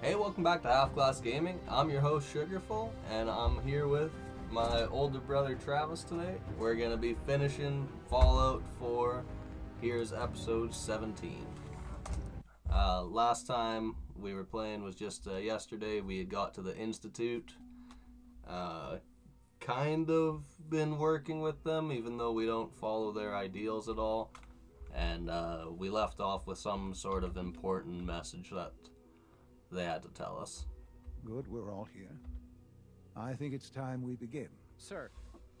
Hey, welcome back to Half Glass Gaming. I'm your host, Sugarful, and I'm here with my older brother, Travis, today. We're going to be finishing Fallout 4. Here's episode 17. Last time we were playing was just yesterday. We had got to the Institute. Kind of been working with them, even though we don't follow their ideals at all. And we left off with some sort of important message that they had to tell us. Good, we're all here. I think it's time we begin. Sir,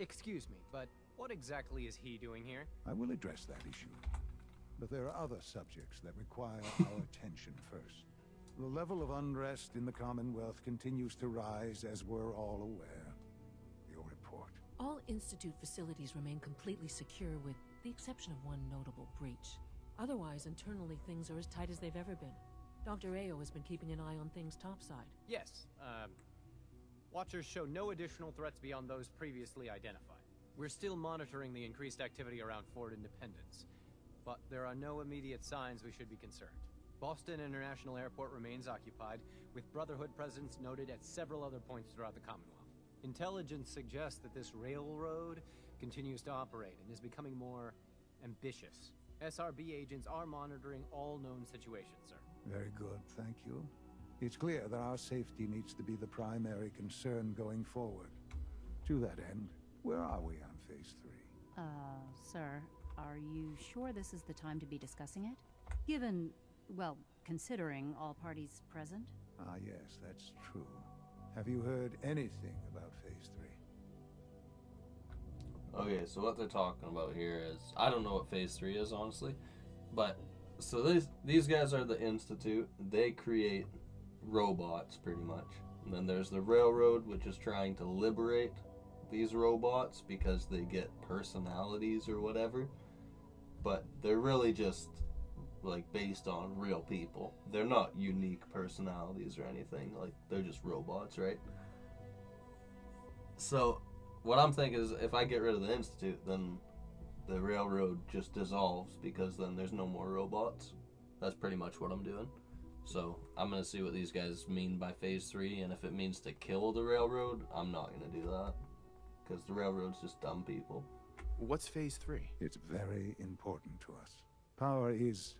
excuse me, but what exactly is he doing here? I will address that issue. But there are other subjects that require our attention first. The level of unrest in the Commonwealth continues to rise, as we're all aware. Your report. All Institute facilities remain completely secure with the exception of one notable breach. Otherwise, internally things are as tight as they've ever been. Dr. Ao has been keeping an eye on things topside. Yes, Watchers show no additional threats beyond those previously identified. We're still monitoring the increased activity around Fort Independence, but there are no immediate signs we should be concerned. Boston International Airport remains occupied, with Brotherhood presence noted at several other points throughout the Commonwealth. Intelligence suggests that this railroad continues to operate and is becoming more ambitious. SRB agents are monitoring all known situations, sir. Very good, thank you. It's clear that our safety needs to be the primary concern going forward. To that end, where are we on Phase 3? Sir, are you sure this is the time to be discussing it? Given, well, considering all parties present? Ah, yes, that's true. Have you heard anything about Phase 3? Okay, so what they're talking about here is, I don't know what Phase 3 is, honestly, but so these guys are the Institute. They create robots, pretty much. And then there's the Railroad, which is trying to liberate these robots because they get personalities or whatever. But they're really just, like, based on real people. They're not unique personalities or anything. Like, they're just robots, right? So what I'm thinking is, if I get rid of the Institute, then the Railroad just dissolves, because then there's no more robots. That's pretty much what I'm doing. So I'm going to see what these guys mean by Phase 3, and if it means to kill the Railroad, I'm not going to do that, because the Railroad's just dumb people. What's Phase 3? It's very important to us. Power is,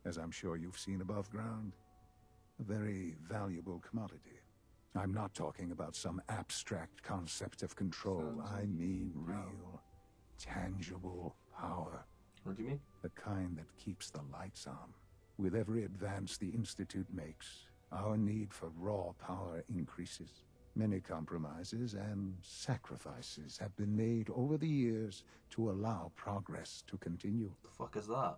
as I'm sure you've seen above ground, a very valuable commodity. I'm not talking about some abstract concept of control. I mean real, tangible power. What do you mean? The kind that keeps the lights on. With every advance the Institute makes, our need for raw power increases. Many compromises and sacrifices have been made over the years to allow progress to continue. The fuck is that?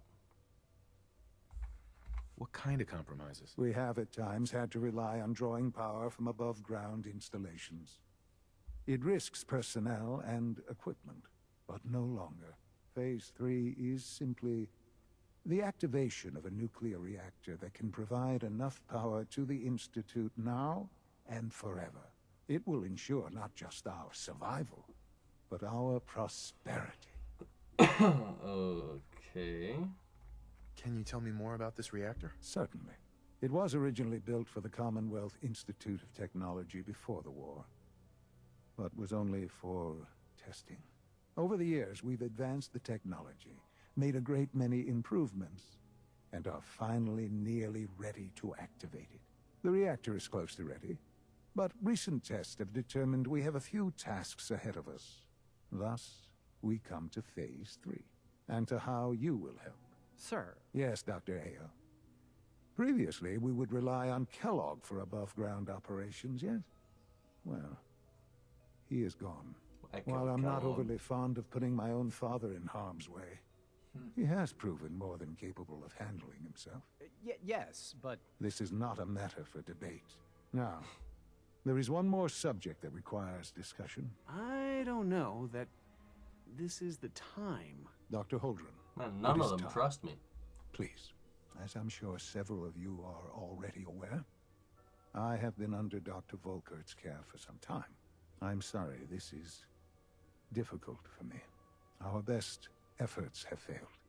What kind of compromises? We have at times had to rely on drawing power from above-ground installations. It risks personnel and equipment, but no longer. Phase 3 is simply the activation of a nuclear reactor that can provide enough power to the Institute now and forever. It will ensure not just our survival, but our prosperity. Okay. Can you tell me more about this reactor? Certainly. It was originally built for the Commonwealth Institute of Technology before the war, but was only for testing. Over the years, we've advanced the technology, made a great many improvements, and are finally nearly ready to activate it. The reactor is close to ready, but recent tests have determined we have a few tasks ahead of us. Thus, we come to Phase 3, and to how you will help. Sir, Yes, Dr. Ao. Previously, we would rely on Kellogg for above-ground operations, yes? Well, he is gone. While I'm not overly fond of putting my own father in harm's way, he has proven more than capable of handling himself. yes, but... This is not a matter for debate. Now, there is one more subject that requires discussion. I don't know that this is the time. Dr. Holdren. Man, none It of is them time. trust me. Please, as I'm sure several of you are already aware, I have been under Dr. Volkert's care for some time. I'm sorry, this is difficult for me. Our best efforts have failed.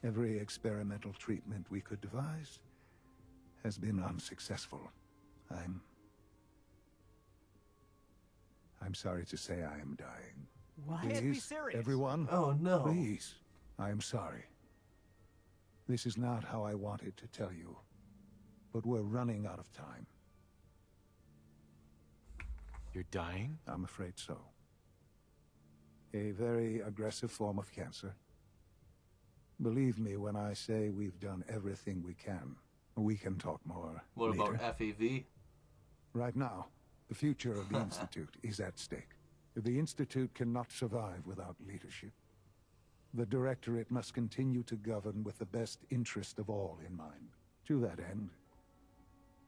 Every experimental treatment we could devise has been unsuccessful. I'm sorry to say I am dying. What? Can't be Please, serious. everyone, Oh no. please, I am sorry. This is not how I wanted to tell you, but we're running out of time. You're dying? I'm afraid so. A very aggressive form of cancer. Believe me when I say we've done everything we can. We can talk more What later. about FEV? Right now, the future of the Institute is at stake. The Institute cannot survive without leadership. The Directorate must continue to govern with the best interest of all in mind. To that end,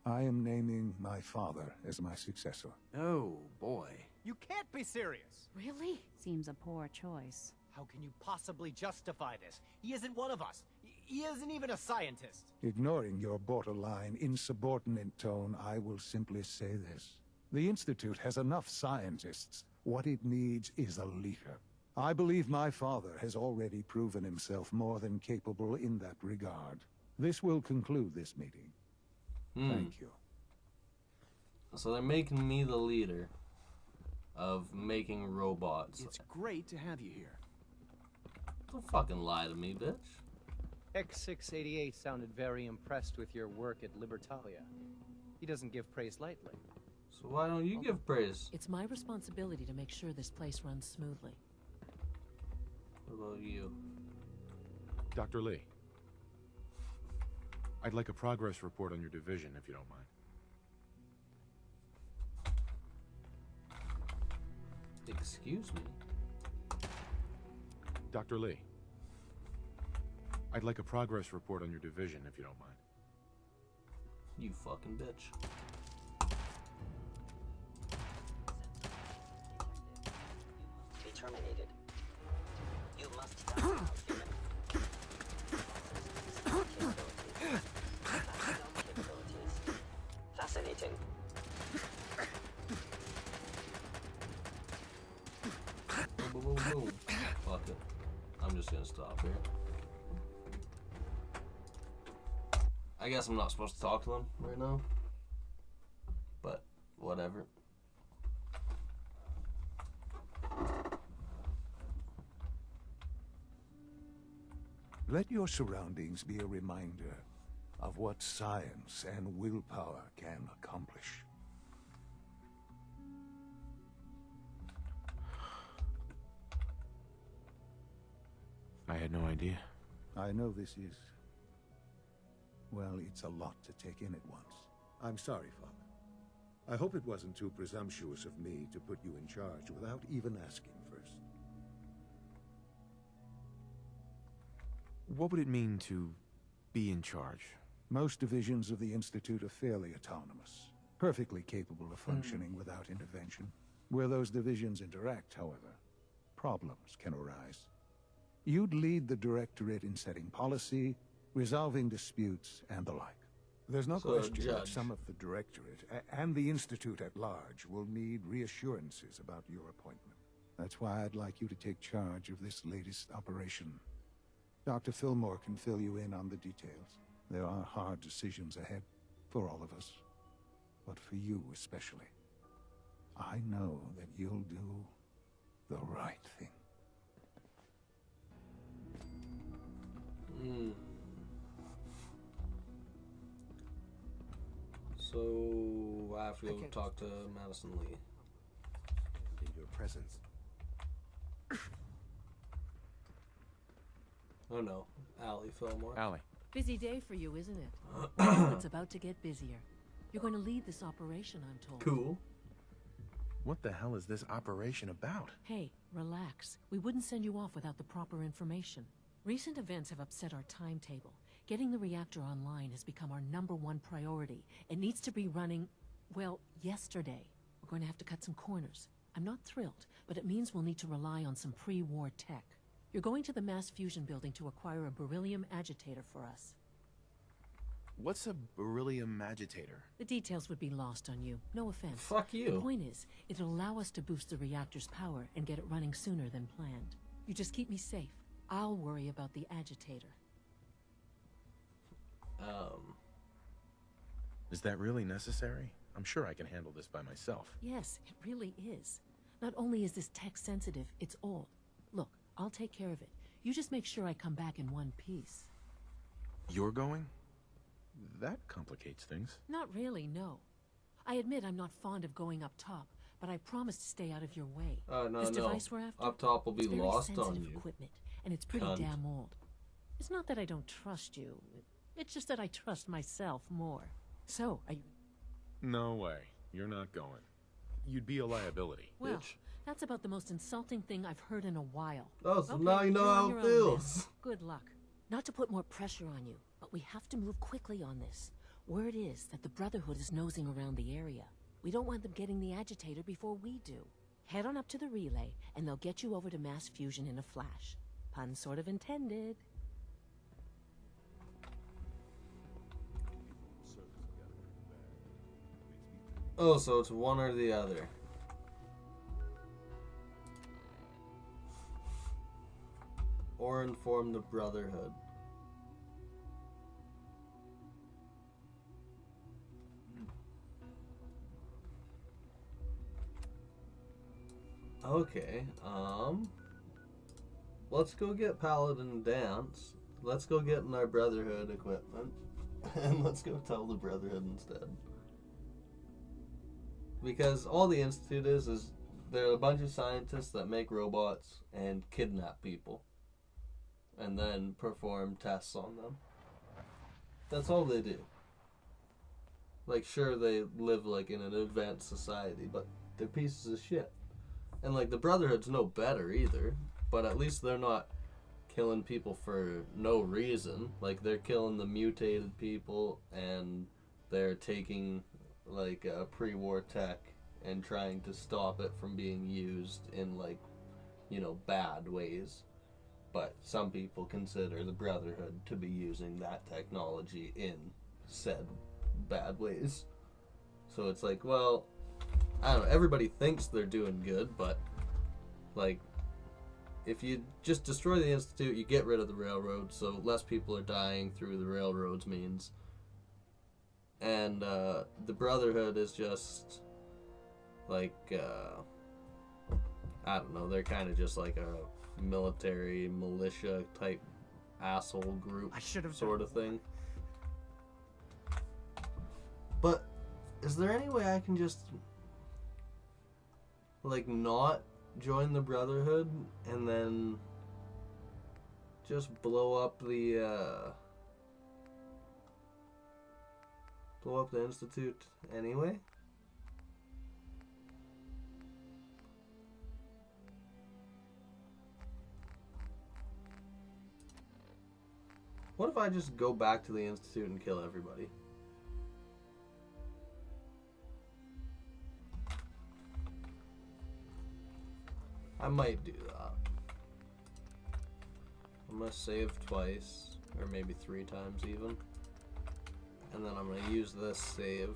I am naming my father as my successor. Oh, boy. You can't be serious! Really? Seems a poor choice. How can you possibly justify this? He isn't one of us. He isn't even a scientist. Ignoring your borderline, insubordinate tone, I will simply say this. The Institute has enough scientists. What it needs is a leader. I believe my father has already proven himself more than capable in that regard. This will conclude this meeting. Thank you. So they're making me the leader of making robots. It's great to have you here. Don't fucking lie to me, bitch. X688 sounded very impressed with your work at Libertalia. He doesn't give praise lightly. So why don't you give praise? It's my responsibility to make sure this place runs smoothly. What about you? Dr. Lee. I'd like a progress report on your division, if you don't mind. Excuse me? Dr. Lee. I'd like a progress report on your division, if you don't mind. You fucking bitch. Be terminated. You must die now, human. Capabilities. Fascinating. Boom, boom, boom, boom. Fuck it. I'm just gonna stop here. I guess I'm not supposed to talk to them right now. But, whatever. Let your surroundings be a reminder of what science and willpower can accomplish. I had no idea. I know this is... well, it's a lot to take in at once. I'm sorry, Father. I hope it wasn't too presumptuous of me to put you in charge without even asking first. What would it mean to be in charge? Most divisions of the Institute are fairly autonomous, perfectly capable of functioning without intervention. Where those divisions interact, however, problems can arise. You'd lead the Directorate in setting policy, resolving disputes, and the like. There's no So a question that judge. some of the Directorate and the Institute at large will need reassurances about your appointment. That's why I'd like you to take charge of this latest operation. Dr. Fillmore can fill you in on the details. There are hard decisions ahead for all of us, but for you especially. I know that you'll do the right thing. So I have to go talk to Madison Lee. In your presence. Oh no, Allie Fillmore. Allie. Busy day for you, isn't it? Well, it's about to get busier. You're going to lead this operation, I'm told. Cool. What the hell is this operation about? Hey, relax. We wouldn't send you off without the proper information. Recent events have upset our timetable. Getting the reactor online has become our #1 priority. It needs to be running, well, yesterday. We're going to have to cut some corners. I'm not thrilled, but it means we'll need to rely on some pre-war tech. You're going to the mass fusion building to acquire a beryllium agitator for us. What's a beryllium agitator? The details would be lost on you. No offense. Fuck The you. point is, it'll allow us to boost the reactor's power and get it running sooner than planned. You just keep me safe. I'll worry about the agitator. Is that really necessary? I'm sure I can handle this by myself. Yes, it really is. Not only is this tech sensitive, it's old. Look, I'll take care of it. You just make sure I come back in one piece. You're going? That complicates things. Not really, no. I admit I'm not fond of going up top, but I promise to stay out of your way. No, This no. device we're after, Up top will be it's very lost on sensitive you. equipment, and it's pretty Cunt. damn old. It's not that I don't trust you. It's just that I trust myself more. So, are you... No way. You're not going. You'd be a liability. Well, Bitch. that's about the most insulting thing I've heard in a while. Oh, so Okay, now you know you're how on it your own then. feels. Good luck. Not to put more pressure on you, but we have to move quickly on this. Word is that the Brotherhood is nosing around the area. We don't want them getting the agitator before we do. Head on up to the relay, and they'll get you over to mass fusion in a flash. Pun sort of intended. Oh, so it's one or the other. Or inform the Brotherhood. Okay, let's go get Paladin Dance. Let's go get in our Brotherhood equipment. And let's go tell the Brotherhood instead. Because all the Institute is they're a bunch of scientists that make robots and kidnap people. And then perform tests on them. That's all they do. Like, sure, they live, like, in an advanced society, but they're pieces of shit. And, like, the Brotherhood's no better either, but at least they're not killing people for no reason. Like, they're killing the mutated people, and they're taking, like, pre-war tech and trying to stop it from being used in, like, you know, bad ways. But some people consider the Brotherhood to be using that technology in said bad ways. So it's like, well, I don't know, everybody thinks they're doing good, but, like, if you just destroy the Institute, you get rid of the railroad, so less people are dying through the railroad's means. And, the Brotherhood is just, like, I don't know, they're kind of just like a military militia type asshole group sort of thing. But is there any way I can just like not join the Brotherhood and then just blow up the Institute anyway? What if I just go back to the Institute and kill everybody? I might do that. I'm gonna save twice, or maybe 3 times even. And then I'm gonna use this save.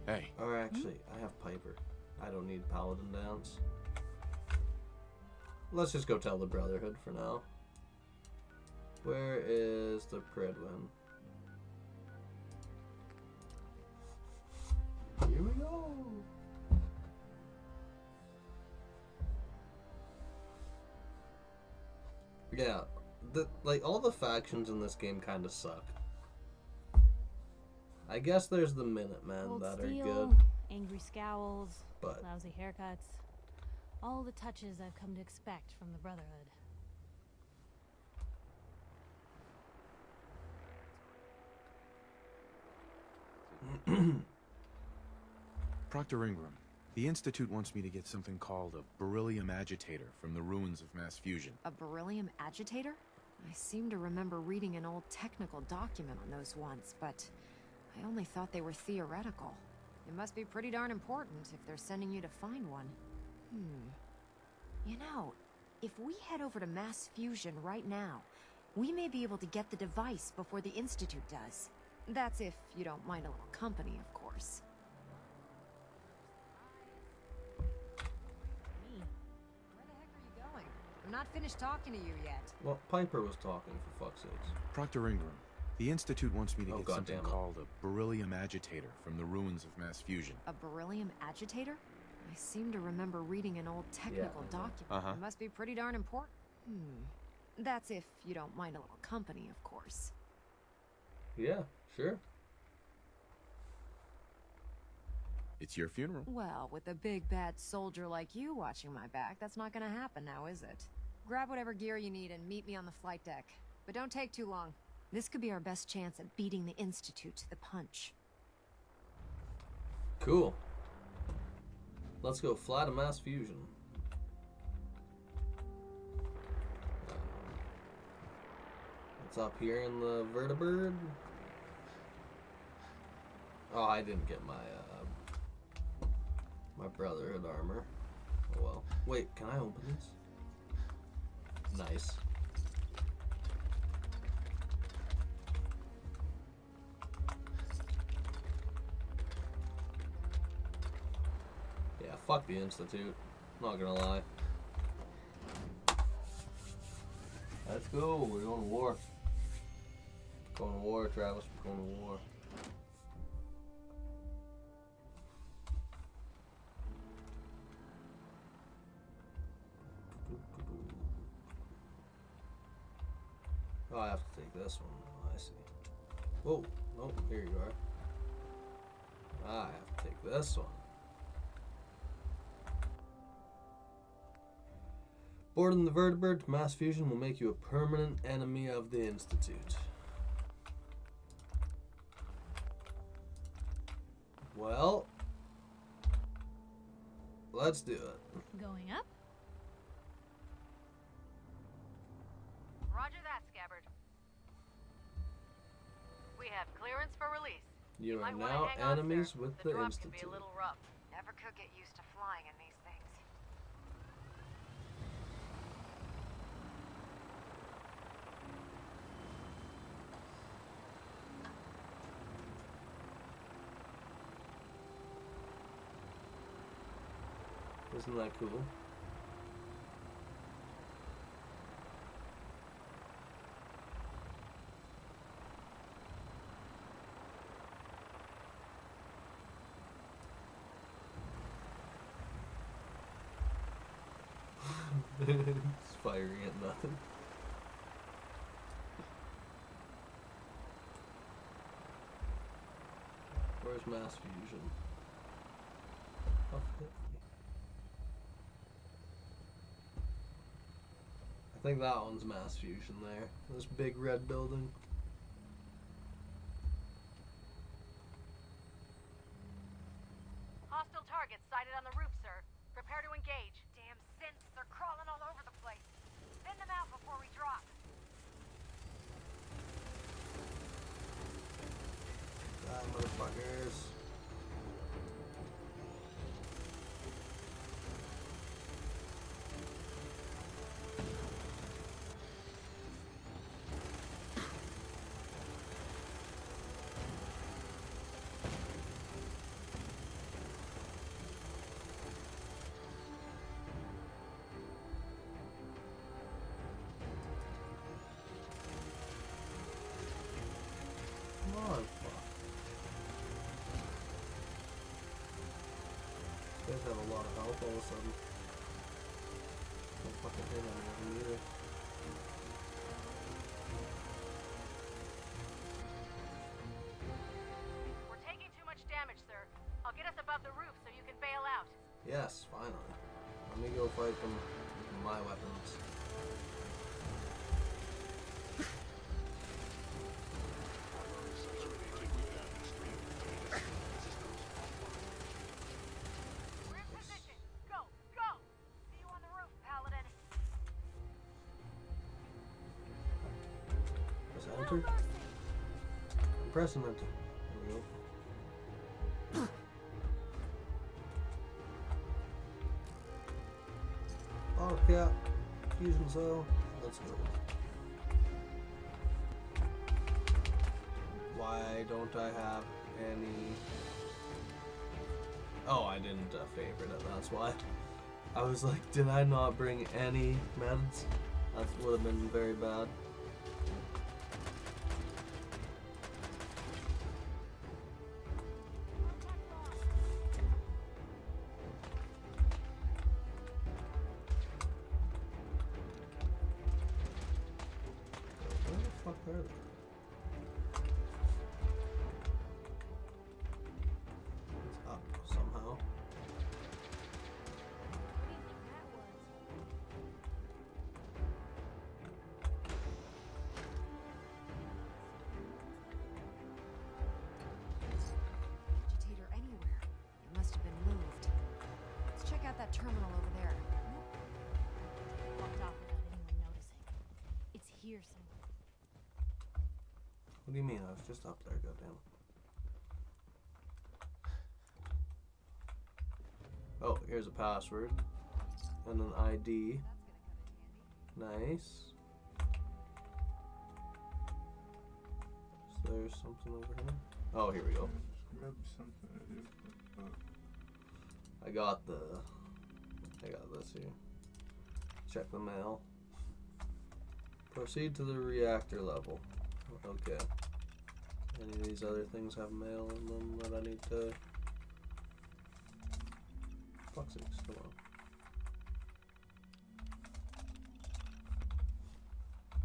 Hey. Or actually, I have Piper. I don't need Paladin Dance. Let's just go tell the Brotherhood for now. Where is the Pridwin? Here we go! Yeah, like all the factions in this game kind of suck. I guess there's the Minutemen Old that steel, are good, angry scowls, but lousy haircuts. All the touches I've come to expect from the Brotherhood. Proctor Ingram, the Institute wants me to get something called a beryllium agitator from the ruins of mass fusion. A beryllium agitator? I seem to remember reading an old technical document on those once, but I only thought they were theoretical. It must be pretty darn important if they're sending you to find one. You know, if we head over to mass fusion right now, we may be able to get the device before the Institute does. That's if you don't mind a little company, of course. Me? Where the heck are you going? I'm not finished talking to you yet. well, Piper was talking, for fuck's sakes. Proctor Ingram, The Institute wants me to Oh, get God something damn it. called a beryllium agitator from the ruins of mass fusion. A beryllium agitator? I seem to remember reading an old technical document. Uh-huh. It must be pretty darn important. That's if you don't mind a little company, of course. Yeah, sure. It's your funeral. Well, with a big bad soldier like you watching my back, that's not gonna happen now, is it? Grab whatever gear you need and meet me on the flight deck. But don't take too long. This could be our best chance at beating the Institute to the punch. Cool. Let's go fly to mass fusion. It's up here in the vertibird. Oh, I didn't get my my Brotherhood armor. Oh well. Wait, can I open this? Nice. Yeah, fuck the Institute. Not gonna lie. Let's go. We're going to war. Going to war, Travis. We're going to war. Oh, I have to take this one. Oh, I see. Whoa. Oh, here you are. I have to take this one. Boarding the vertibird to mass fusion will make you a permanent enemy of the Institute. Well, let's do it. Going up? Roger that, Scabbard. We have clearance for release. You are might wanna now hang on, enemies sir. with The the drop Institute. can be a little rough. Never could get used to flying in these things. Isn't that cool? It's firing at nothing. Where's mass fusion? Oh, I think that one's mass fusion there. This big red building. Hostile targets sighted on the roof, sir. Prepare to engage. Damn synths, they're crawling all over the place. Thin them out before we drop. Die, motherfuckers. Come on, fuck. You guys have a lot of health all of a sudden. Don't fucking hit anyone either. We're taking too much damage, sir. I'll get us above the roof so you can bail out. Yes, finally. Let me go fight them with my weapons. We're in position. Go, go! See you on the roof, Paladin. Press enter. I'm pressing enter. There we go. Auto cap. Fusion cell. Let's go. Why don't I have any? Oh, I didn't favorite it. That's why. I was like, did I not bring any meds? That would have been very bad. Where are they? It's up somehow. Agitator anywhere. It must have been moved. Let's check out that terminal over there. Walked off without anyone noticing. It's here somewhere. What do you mean? I was just up there, goddamn. Oh, here's a password. And an ID. Nice. Is there something over here? Oh, here we go. Grab something to do. I got this here. Check the mail. Proceed to the reactor level. Okay. Any of these other things have mail in them that I need to... Fuck's sakes, come on.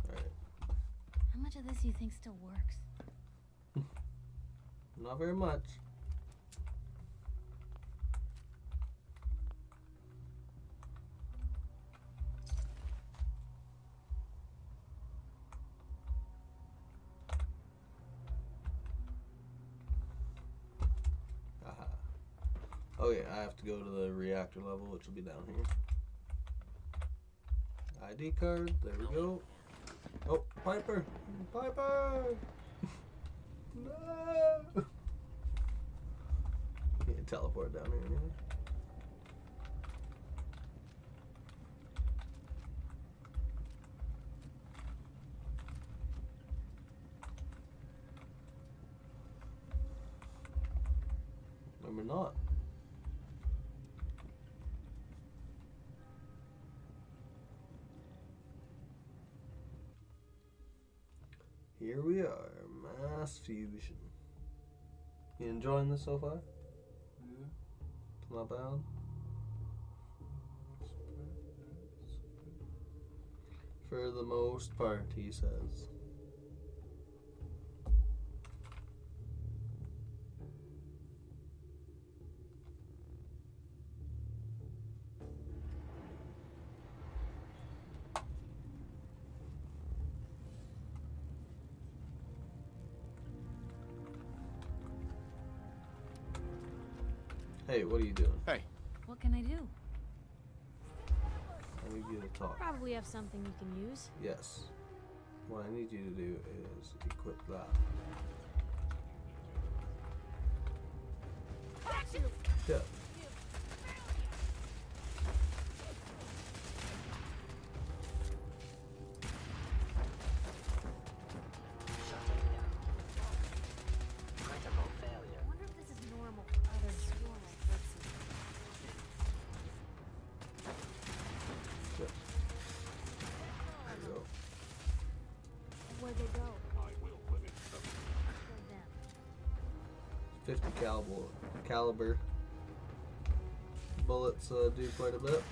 Alright. How much of this you think still works? Not very much. Aha. Okay, I have to go to the reactor level, which will be down here. ID card, there we go. Oh, Piper! Piper! No! You can teleport down here anyway. Maybe not. Here we are, mass fusion. You enjoying this so far? Yeah. It's not bad. For the most part, he says. Hey, what are you doing? Hey, What can I do? I need you to talk. Probably have something you can use. Yes. What I need you to do is equip that. Shit. Shutting down. Critical failure. I wonder if this is normal for others. Shit. There you go. Where'd they go? I will limit them. Kill them. 50 caliber bullets do quite a bit.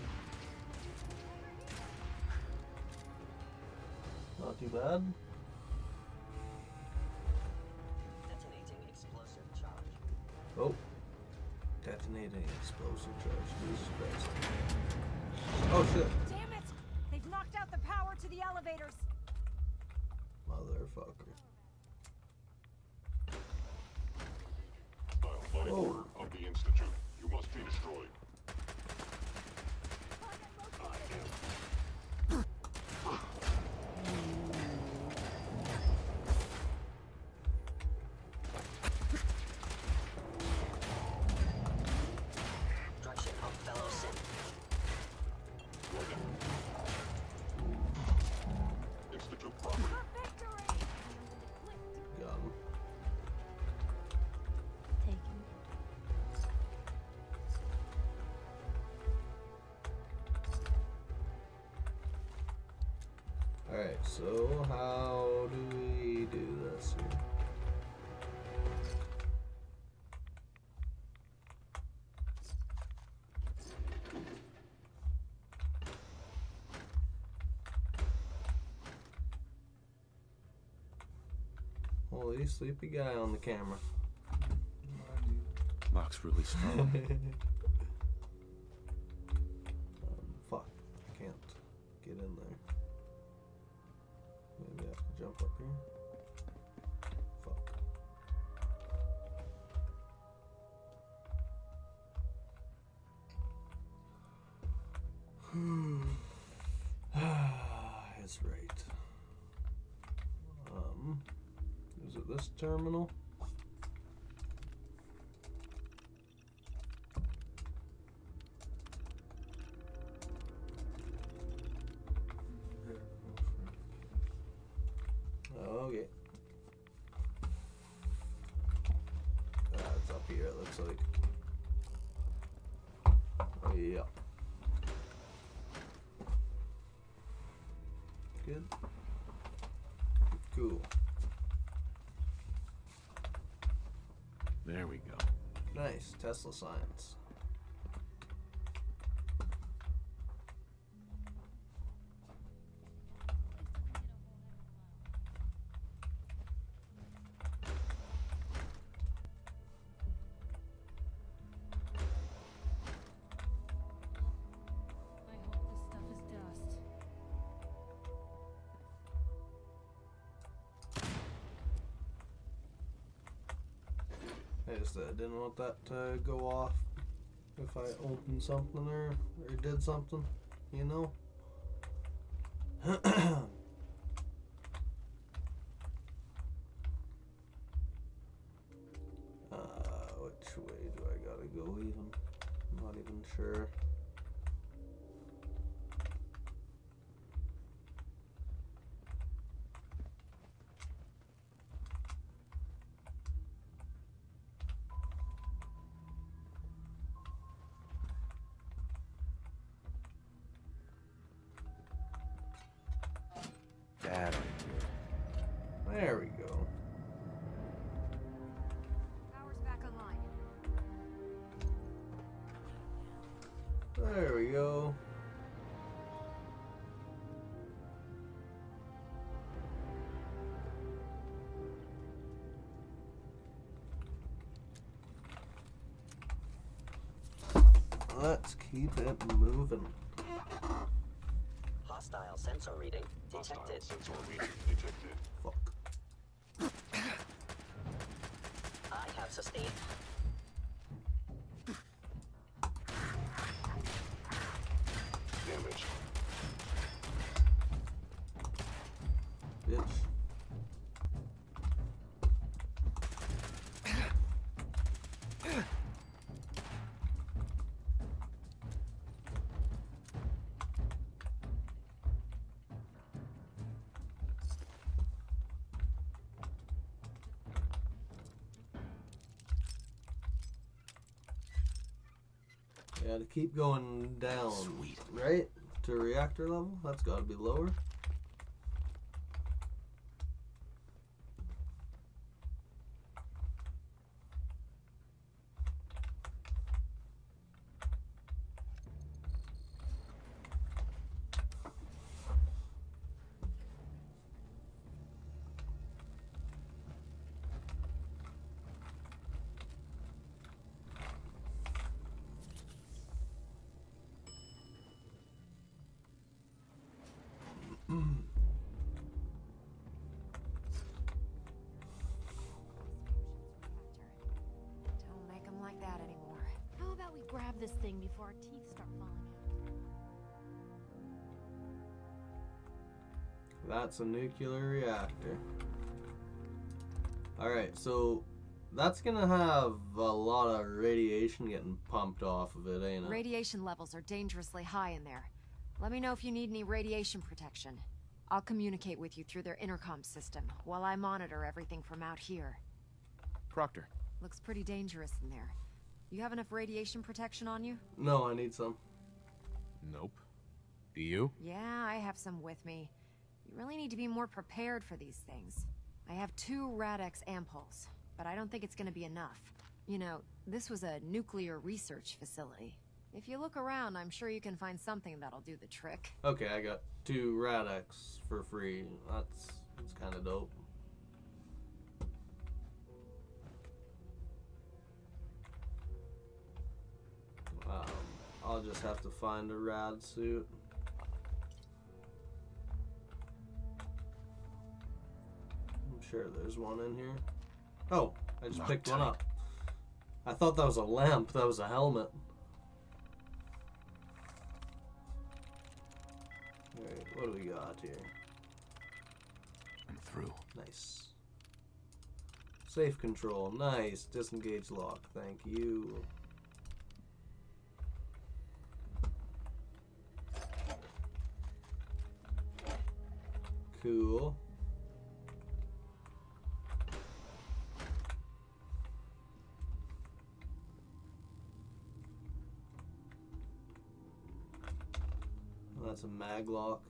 Not too bad. Detonating explosive charge. Oh. Detonating explosive charge. Jesus Christ. Oh shit. Damn it! They've knocked out the power to the elevators. Motherfucker. Whoa. Of the Institute. You must be destroyed. Destruction of fellow synth. Institute property. Got him. Taken. Alright, so how do we do this here? Holy sleepy guy on the camera. Lock's really strong. Fuck. I can't get in there. Maybe I have to jump up here. Fuck. It's right. Is it this terminal? Okay. It's up here, it looks like. Oh, yeah. Good. Cool. There we go. Nice. Tesla science. I hope this stuff is dust. I just didn't want that to go off if I opened something or did something, you know? Which way do I gotta go even? I'm not even sure. Bad idea. There we go. Power's back online. There we go. Let's keep it moving. Hostile sensor reading Hostile detected. sensor reading detected. Fuck. I have sustained. Damage. Bitch. Yeah, to keep going down, Sweet. right? To reactor level? That's gotta be lower. Don't make them like that anymore. How about we grab this thing before our teeth start falling out? That's a nuclear reactor. Alright, so that's gonna have a lot of radiation getting pumped off of it, ain't it? Radiation levels are dangerously high in there. Let me know if you need any radiation protection. I'll communicate with you through their intercom system while I monitor everything from out here. Proctor, Looks pretty dangerous in there. You have enough radiation protection on you? No, I need some. nope. Do you? Yeah, I have some with me. You really need to be more prepared for these things. I have 2 Rad-X ampules, but I don't think it's gonna be enough. You know, this was a nuclear research facility. If you look around, I'm sure you can find something that'll do the trick. Okay, I got 2 Rad-X for free. That's kind of dope. I'll just have to find a rad suit. I'm sure there's one in here. Oh, I just picked one up. I thought that was a lamp. That was a helmet. Alright, what do we got here? I'm through. Nice. Safe control. Nice. Disengage lock. Thank you. Cool. That's a mag lock.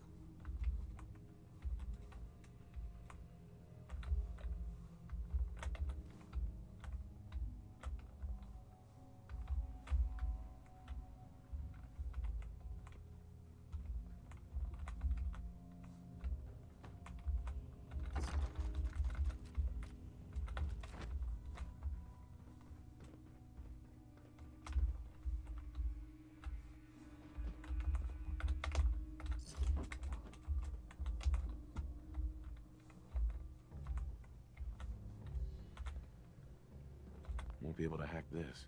Won't be able to hack this.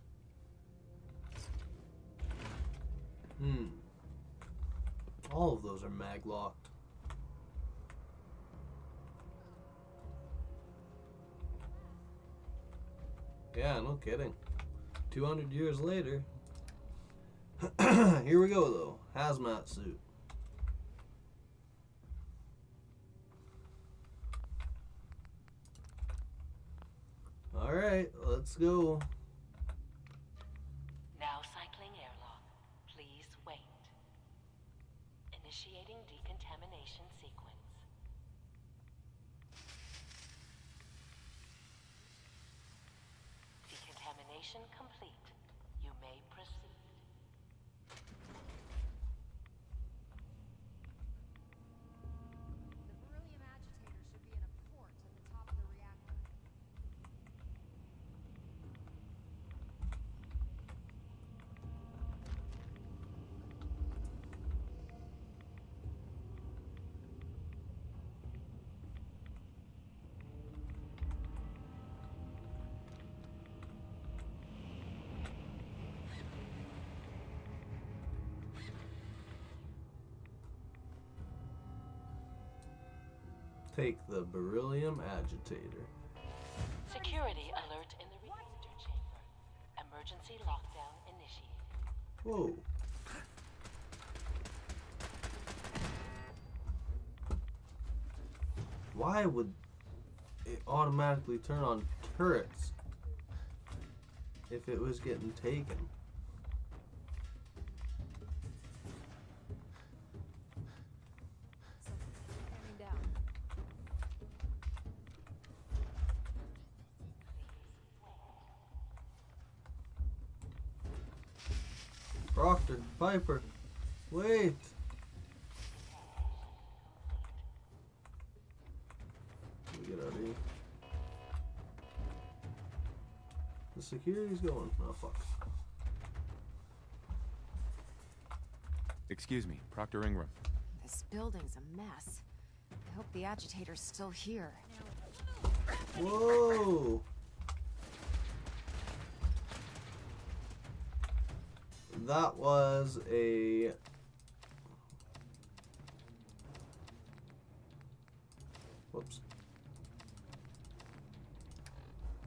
All of those are mag locked. Yeah, no kidding. 200 years later. Here we go though. Hazmat suit. Alright, let's go. Now cycling airlock. Please wait. Initiating decontamination sequence. Decontamination complete. You may proceed. The beryllium agitator should be in a port at the top of the reactor. Take the beryllium agitator. Security alert in the reactor chamber. Emergency lockdown initiated. Whoa. Why would it automatically turn on turrets if it was getting taken? Coming down. Proctor, Piper, wait. Let me get out of here. The security's going. Oh, fuck. Excuse me, Proctor Ingram. This building's a mess. I hope the agitator's still here. Whoa! That was a... Whoops.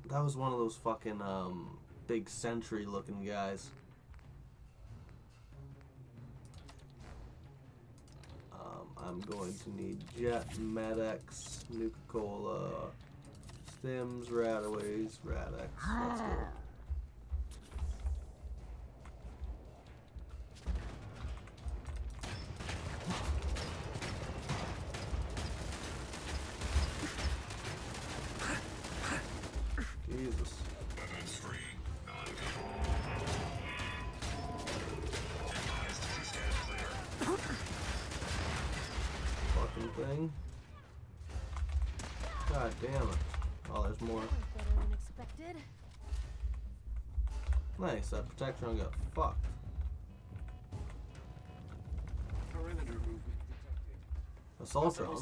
That was one of those fucking, big sentry looking guys. I'm going to need Jet, Med-X, Nuka-Cola, Stims, Radaways, Rad-X. Let's go. Jesus. Weapons free. Fucking thing. God damn it. Oh, there's more. Better than expected. Nice, that protectron got fucked. Assaultron.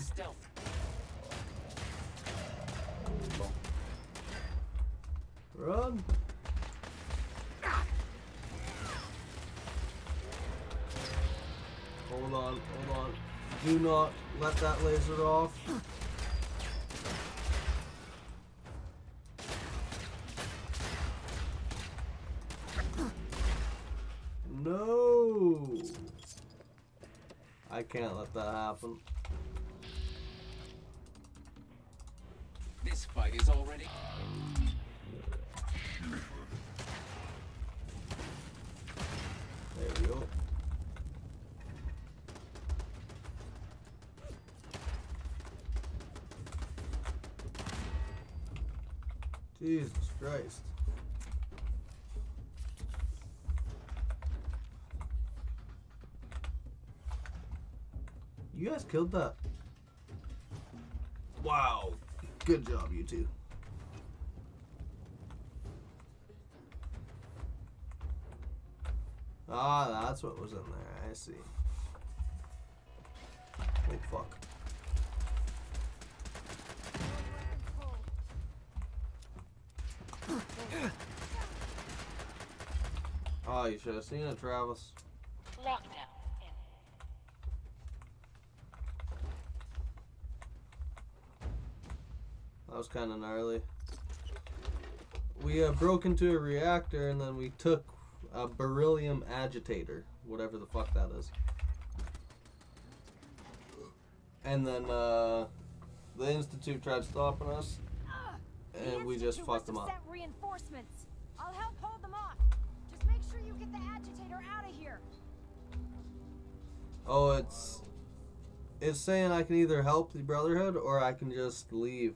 Run! Hold on, hold on. Do not let that laser off. No! I can't let that happen. This fight is already... There we go. Jesus Christ. You guys killed that. Wow. Good job, you two. Ah, that's what was in there. I see. Oh, fuck. Oh, you should have seen it, Travis. Lockdown. That was kind of gnarly. We broke into a reactor and then we took a beryllium agitator, whatever the fuck that is. And then the Institute tried stopping us, and we just fucked them up. Sent reinforcements. I'll help hold them off. Just make sure you get the agitator out of here. Oh, it's saying I can either help the Brotherhood or I can just leave.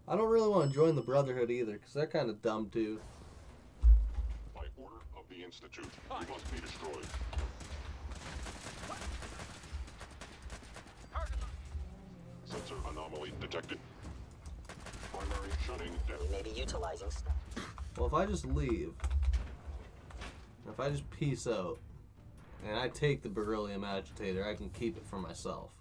I don't really want to join the Brotherhood either, because they're kind of dumb too. By order of the Institute, you must be destroyed. Sensor anomaly detected. Primary shutting down. We may be utilizing stuff. Well, if I just leave, if I just peace out, and I take the beryllium agitator, I can keep it for myself.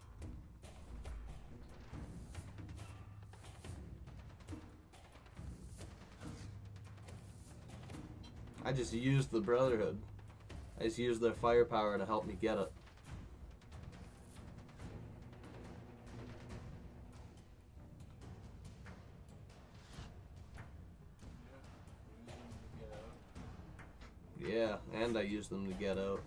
I just used the Brotherhood. I just used their firepower to help me get it. Yeah, and I used them to get out.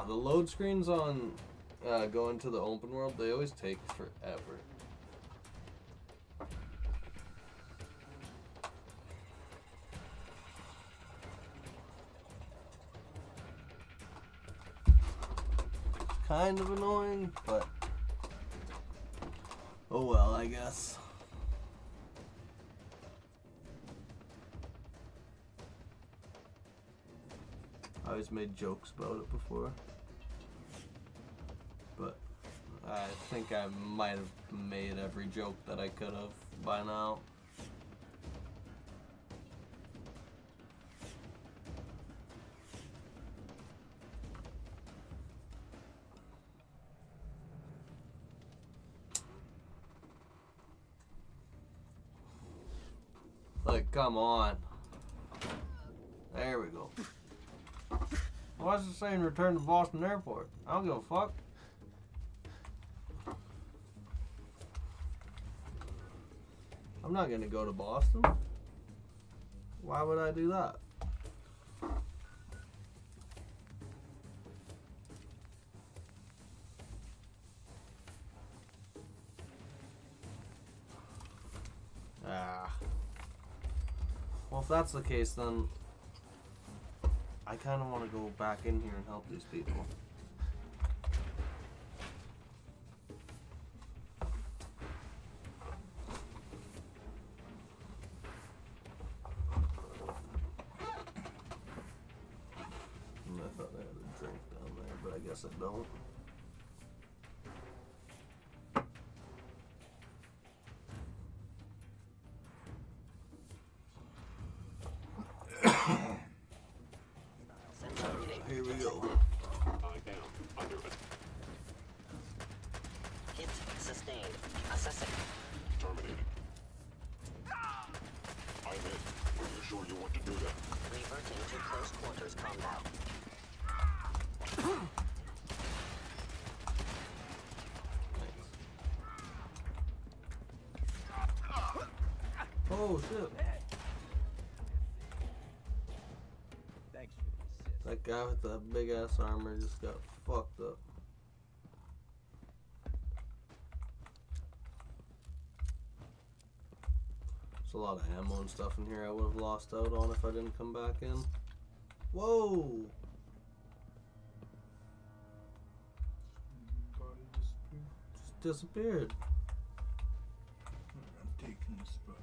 The load screens on going to the open world, they always take forever. Kind of annoying, but oh well, I guess. I always made jokes about it before, but I think I might have made every joke that I could have by now. Like, come on. There we go. Why is it saying return to Boston Airport? I don't give a fuck. I'm not gonna go to Boston. Why would I do that? Well, if that's the case, then I kind of want to go back in here and help these people. guess I don't. Sensor reading. Here we go. I am under it. Hit sustained. Assessing. Terminated. I'm in. Are you sure you want to do that? Reverting to close quarters combat. Oh shit. Thanks for the assist. That guy with the big ass armor just got fucked up. There's a lot of ammo and stuff in here I would have lost out on if I didn't come back in. Whoa! Just disappeared. I'm taking this back.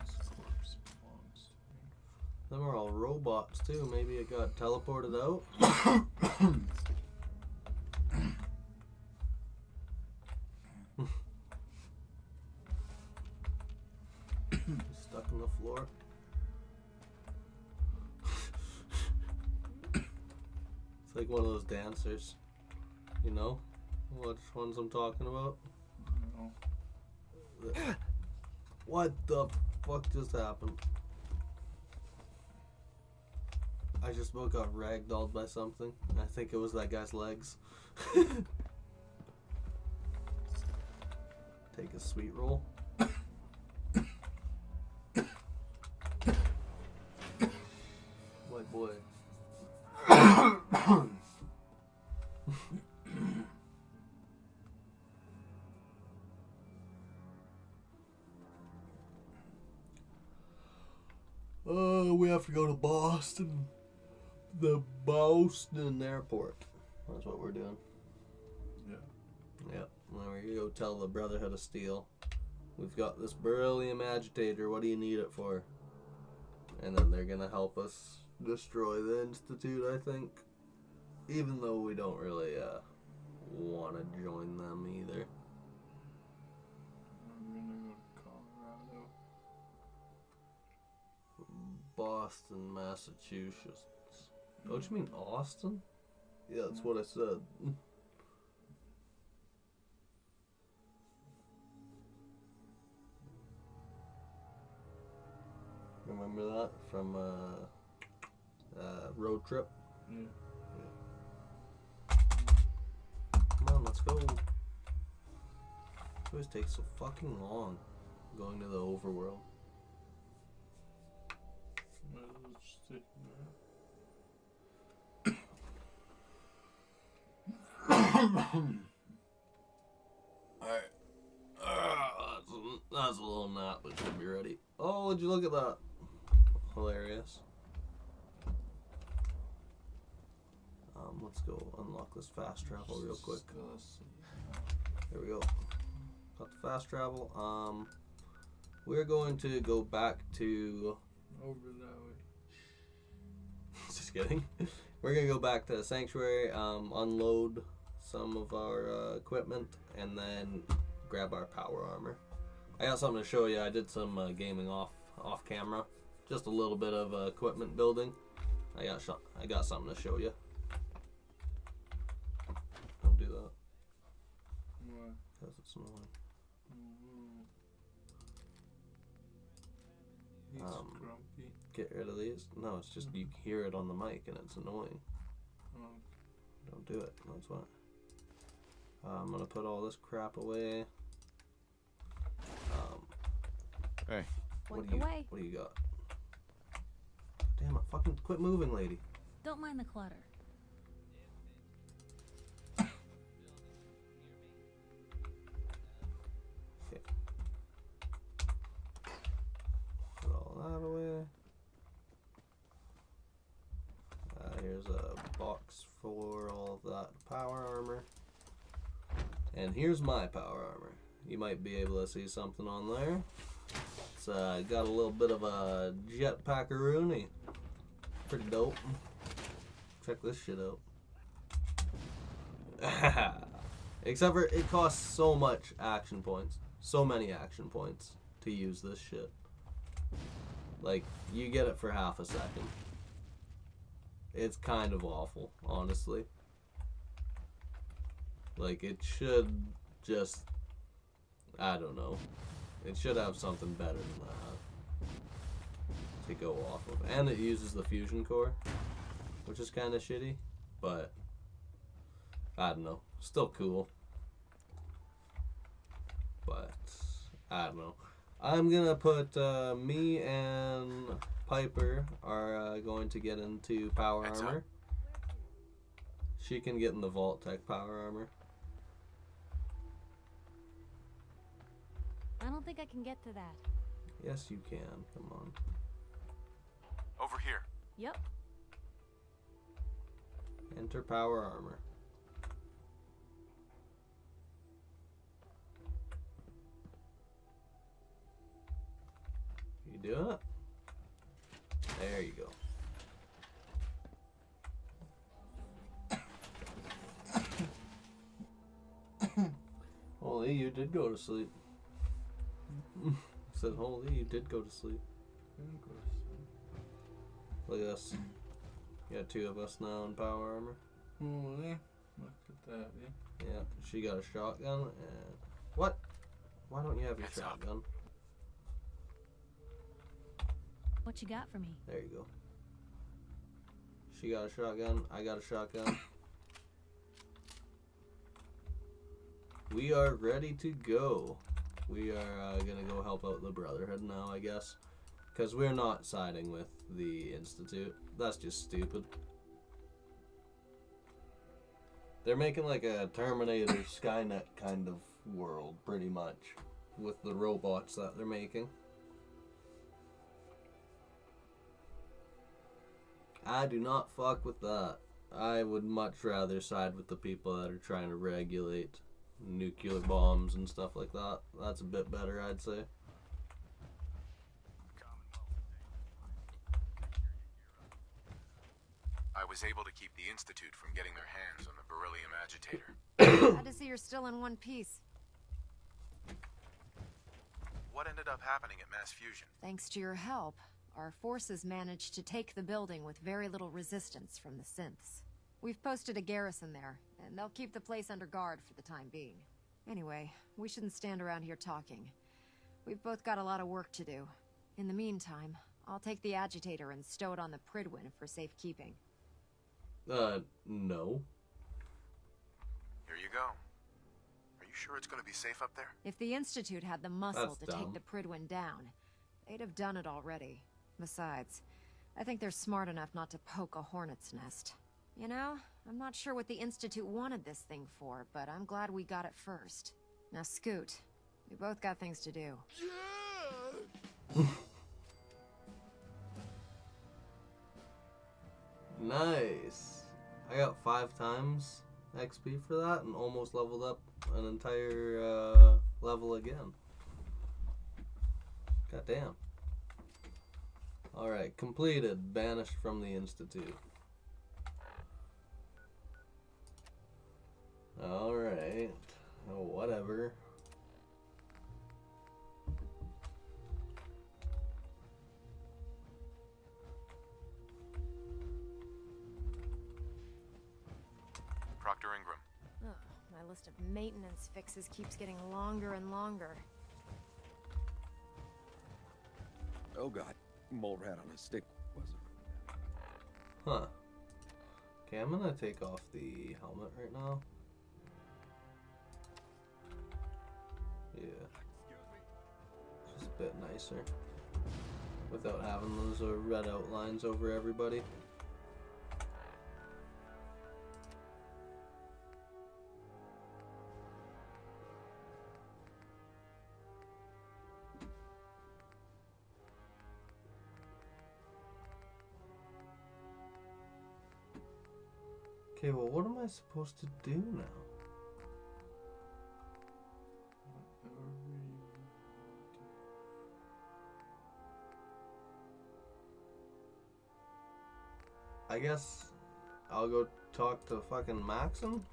This corpse belongs to me. Them are all robots too. Maybe it got teleported out. Stuck in the floor. It's like one of those dancers. You know? Which ones I'm talking about? No. What the fuck just happened? I just about got ragdolled by something. I think it was that guy's legs. Take a sweet roll. White boy. We have to go to Boston. The Boston airport. That's what we're doing. Yeah. Yep. Well, we're gonna go tell the Brotherhood of Steel. We've got this beryllium agitator. What do you need it for? And then they're gonna help us destroy the Institute, I think. Even though we don't really want to join them either. I'm gonna go to Colorado. Boston, Massachusetts. Don't you mean Austin? Yeah, that's what I said. Remember that from Road Trip? Yeah. Come on, let's go. It always takes so fucking long going to the overworld. Might as well just take Alright. That's a little nap, but should be ready. Oh, would you look at that? Hilarious. Let's go unlock this fast travel real quick. Here we go. Got the fast travel. We're going to go back to... over that way. Just kidding. We're gonna go back to Sanctuary, unload some of our equipment, and then grab our power armor. I got something to show you. I did some gaming off camera, just a little bit of equipment building. I got something to show you. Don't do that. Why? Because it's annoying. He's grumpy. Get rid of these. No, it's just you hear it on the mic and it's annoying. Oh. Don't do it. That's why. I'm gonna put all this crap away. Hey. What do you got? Damn it! Fucking quit moving, lady. Don't mind the clutter. Okay. Put all that away. Here's a box for all of that power armor. And here's my power armor. You might be able to see something on there. It's got a little bit of a jetpackaroonie. Pretty dope. Check this shit out. Except for it costs so much action points. So many action points to use this shit. Like, you get it for half a second. It's kind of awful, honestly. Like, it should just... I don't know. It should have something better than that to go off of. And it uses the fusion core, which is kind of shitty, but I don't know. Still cool. But I don't know. I'm gonna put me and Piper are going to get into power armor. She can get in the Vault Tech power armor. I don't think I can get to that. Yes, you can. Come on. Over here. Yep. Enter power armor. You doing it? There you go. Holy, you did go to sleep. Said, holy, you did go to sleep. Look at us. You got two of us now in power armor. Holy. Look at that, eh? Yeah, she got a shotgun and... What? Why don't you have your shotgun? What you got for me? There you go. She got a shotgun. I got a shotgun. We are ready to go. We are gonna go help out the Brotherhood now, I guess. Because we're not siding with the Institute. That's just stupid. They're making like a Terminator Skynet kind of world, pretty much. With the robots that they're making. I do not fuck with that. I would much rather side with the people that are trying to regulate nuclear bombs and stuff like that. That's a bit better, I'd say. I was able to keep the Institute from getting their hands on the beryllium agitator. Glad to see you're still in one piece. What ended up happening at Mass Fusion? Thanks to your help, our forces managed to take the building with very little resistance from the synths. We've posted a garrison there, and they'll keep the place under guard for the time being. Anyway, we shouldn't stand around here talking. We've both got a lot of work to do. In the meantime, I'll take the agitator and stow it on the Pridwin for safekeeping. No. Here you go. Are you sure it's going to be safe up there? If the Institute had the muscle That's to dumb. take the Pridwin down, they'd have done it already. Besides, I think they're smart enough not to poke a hornet's nest. You know, I'm not sure what the Institute wanted this thing for, but I'm glad we got it first. Now scoot. We both got things to do. Nice. I got 5 times XP for that and almost leveled up an entire level again. Goddamn. Alright, completed. Banished from the Institute. Alright. Oh, whatever. Proctor Ingram. Ugh, my list of maintenance fixes keeps getting longer and longer. Oh god, mole rat on a stick was it? Huh. Okay, I'm gonna take off the helmet right now. Yeah. Just a bit nicer. Without having those red outlines over everybody. Okay, well, what am I supposed to do now? I guess I'll go talk to fucking Maxim.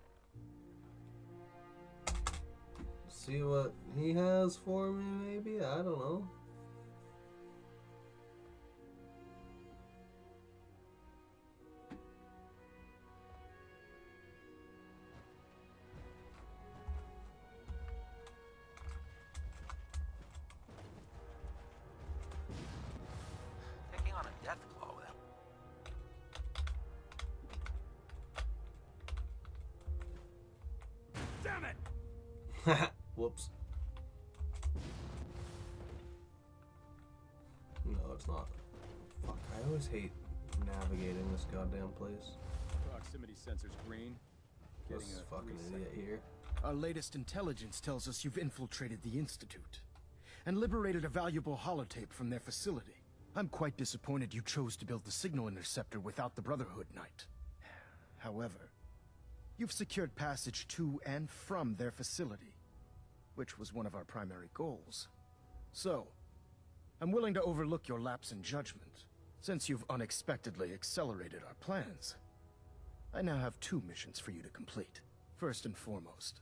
See what he has for me, maybe? I don't know. Taking on a death blow then. Damn it! Whoops. No, it's not. Fuck, I always hate navigating this goddamn place. Proximity sensors green. This fucking idiot here. Our latest intelligence tells us you've infiltrated the Institute and liberated a valuable holotape from their facility. I'm quite disappointed you chose to build the signal interceptor without the Brotherhood, Knight. However, you've secured passage to and from their facility, which was one of our primary goals. So, I'm willing to overlook your lapse in judgment, since you've unexpectedly accelerated our plans. I now have 2 missions for you to complete. First and foremost,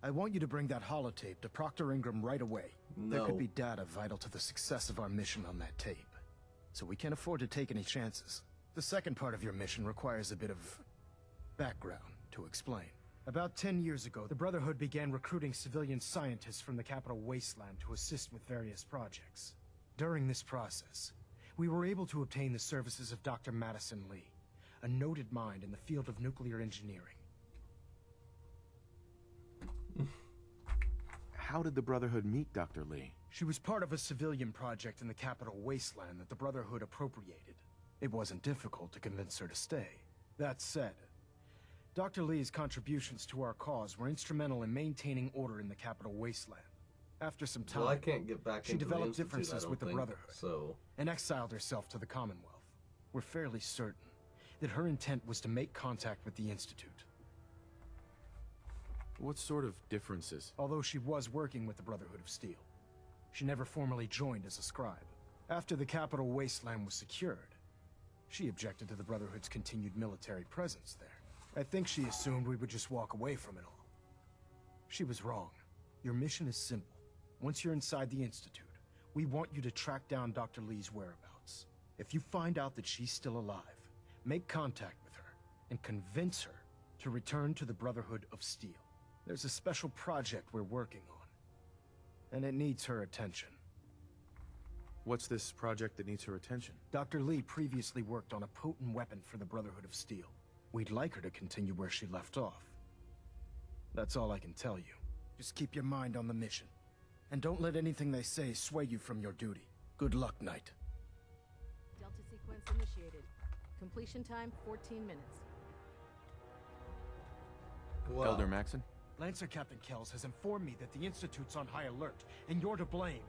I want you to bring that holotape to Proctor Ingram right away. No. There could be data vital to the success of our mission on that tape, so we can't afford to take any chances. The second part of your mission requires a bit of background to explain. About 10 years ago, the Brotherhood began recruiting civilian scientists from the capital wasteland to assist with various projects. During this process, we were able to obtain the services of Dr. Madison Lee, a noted mind in the field of nuclear engineering. How did the Brotherhood meet Dr. Lee? She was part of a civilian project in the capital wasteland that the Brotherhood appropriated. It wasn't difficult to convince her to stay. That said, Dr. Lee's contributions to our cause were instrumental in maintaining order in the capital wasteland. After some time, Well, I can't get back she into the developed Institute, I differences don't with the think, Brotherhood so and exiled herself to the Commonwealth. We're fairly certain that her intent was to make contact with the Institute. What sort of differences? Although she was working with the Brotherhood of Steel, she never formally joined as a scribe. After the capital wasteland was secured, she objected to the Brotherhood's continued military presence there. I think she assumed we would just walk away from it all. She was wrong. Your mission is simple. Once you're inside the Institute, we want you to track down Dr. Lee's whereabouts. If you find out that she's still alive, make contact with her and convince her to return to the Brotherhood of Steel. There's a special project we're working on, and it needs her attention. What's this project that needs her attention? Dr. Lee previously worked on a potent weapon for the Brotherhood of Steel. We'd like her to continue where she left off. That's all I can tell you. Just keep your mind on the mission, and don't let anything they say sway you from your duty. Good luck, Knight. Delta sequence initiated. Completion time 14 minutes. Wow. Elder Maxon? Lancer Captain Kells has informed me that the Institute's on high alert, and you're to blame.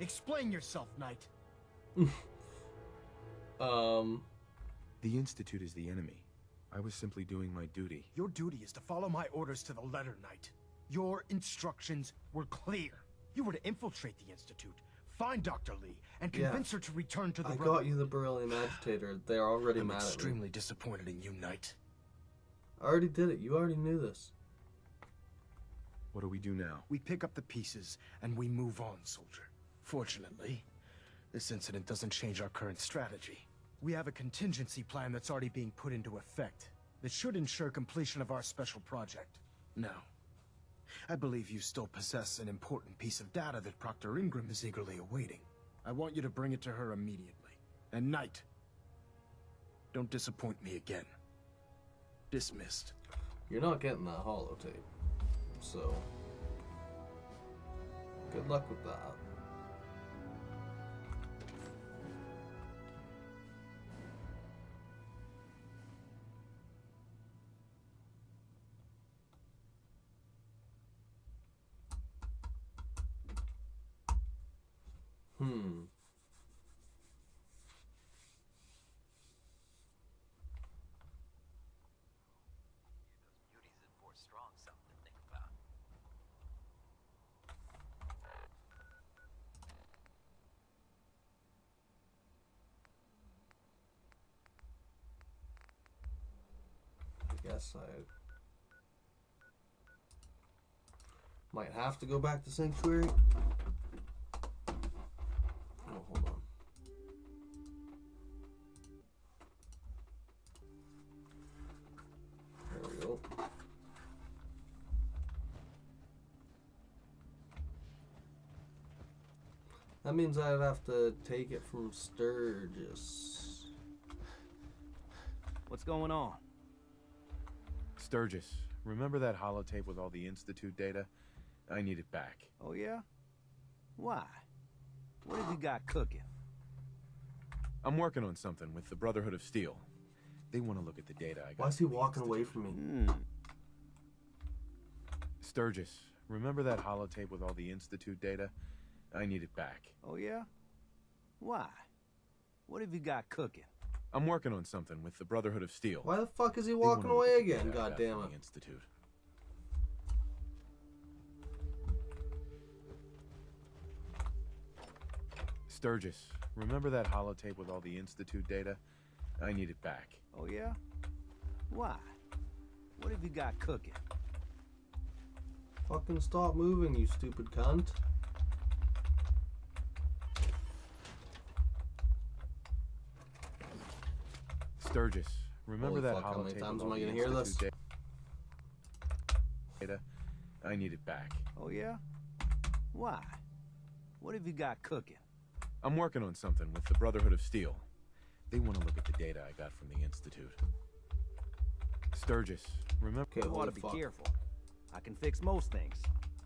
Explain yourself, Knight. The Institute is the enemy. I was simply doing my duty. Your duty is to follow my orders to the letter, Knight. Your instructions were clear. You were to infiltrate the Institute, find Dr. Lee, and convince her to return to the Brotherhood. I got you the beryllium agitator. They're already I'm mad at me. extremely disappointed in you, Knight. I already did it. You already knew this. What do we do now? We pick up the pieces, and we move on, soldier. Fortunately, this incident doesn't change our current strategy. We have a contingency plan that's already being put into effect that should ensure completion of our special project. Now, I believe you still possess an important piece of data that Proctor Ingram is eagerly awaiting. I want you to bring it to her immediately. And Knight, don't disappoint me again. Dismissed. You're not getting that holotape, so good luck with that. guess I might have to go back to Sanctuary. Oh, hold on. There we go. That means I'd have to take it from Sturgis. What's going on? Sturgis, remember that holotape with all the Institute data? I need it back. Oh, yeah? Why? What have you got cooking? I'm working on something with the Brotherhood of Steel. They want to look at the data I got. Why is he walking away from me? Sturgis, remember that holotape with all the Institute data? I need it back. Oh, yeah? Why? What have you got cooking? I'm working on something with the Brotherhood of Steel. Why the fuck is he walking away again? God damn it. Institute. Sturgis, remember that holotape with all the Institute data? I need it back. Oh, yeah? Why? What have you got cooking? Fucking stop moving, you stupid cunt. Sturgis, remember Holy that fuck, how many holotape times with am all I the gonna hear this? Institute data? I need it back. Oh, yeah? Why? What have you got cooking? I'm working on something with the Brotherhood of Steel. They want to look at the data I got from the Institute. Sturgis, remember... You ought to be careful. I can fix most things.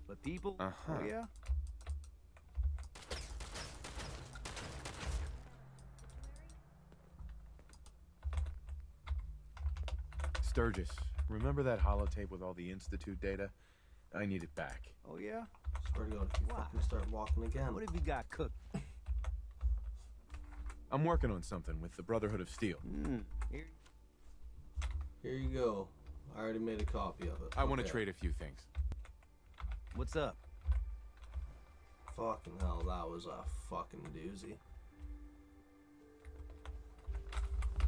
But people... Oh, yeah? Sturgis, remember that holotape with all the Institute data? I need it back. Oh, yeah? Swear to God, if you fucking start walking again. What have you got cooked? I'm working on something with the Brotherhood of Steel. Here you go. I already made a copy of it. I want to trade a few things. What's up? Fucking hell, that was a fucking doozy.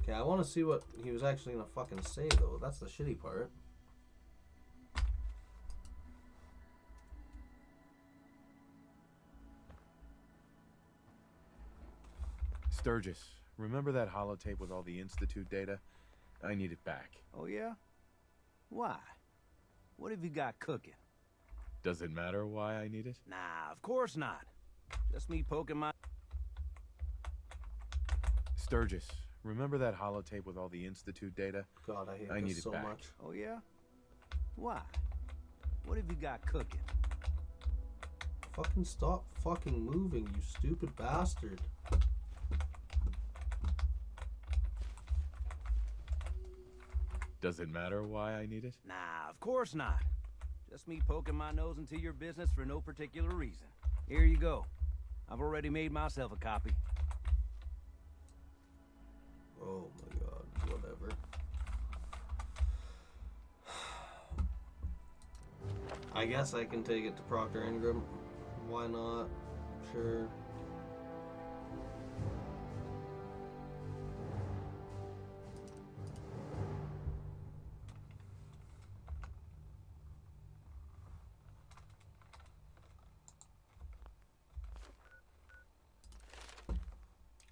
Okay, I want to see what he was actually gonna fucking say, though. That's the shitty part. Sturgis, remember that holotape with all the Institute data? I need it back. Oh, yeah? Why? What have you got cooking? Does it matter why I need it? Nah, of course not. Just me poking my... Sturgis, remember that holotape with all the Institute data? God, I hate I this need it so back. much. Oh, yeah? Why? What have you got cooking? Fucking stop fucking moving, you stupid bastard. Does it matter why I need it? Nah, of course not. Just me poking my nose into your business for no particular reason. Here you go. I've already made myself a copy. Oh my God, whatever. I guess I can take it to Procter Ingram. Why not? Sure.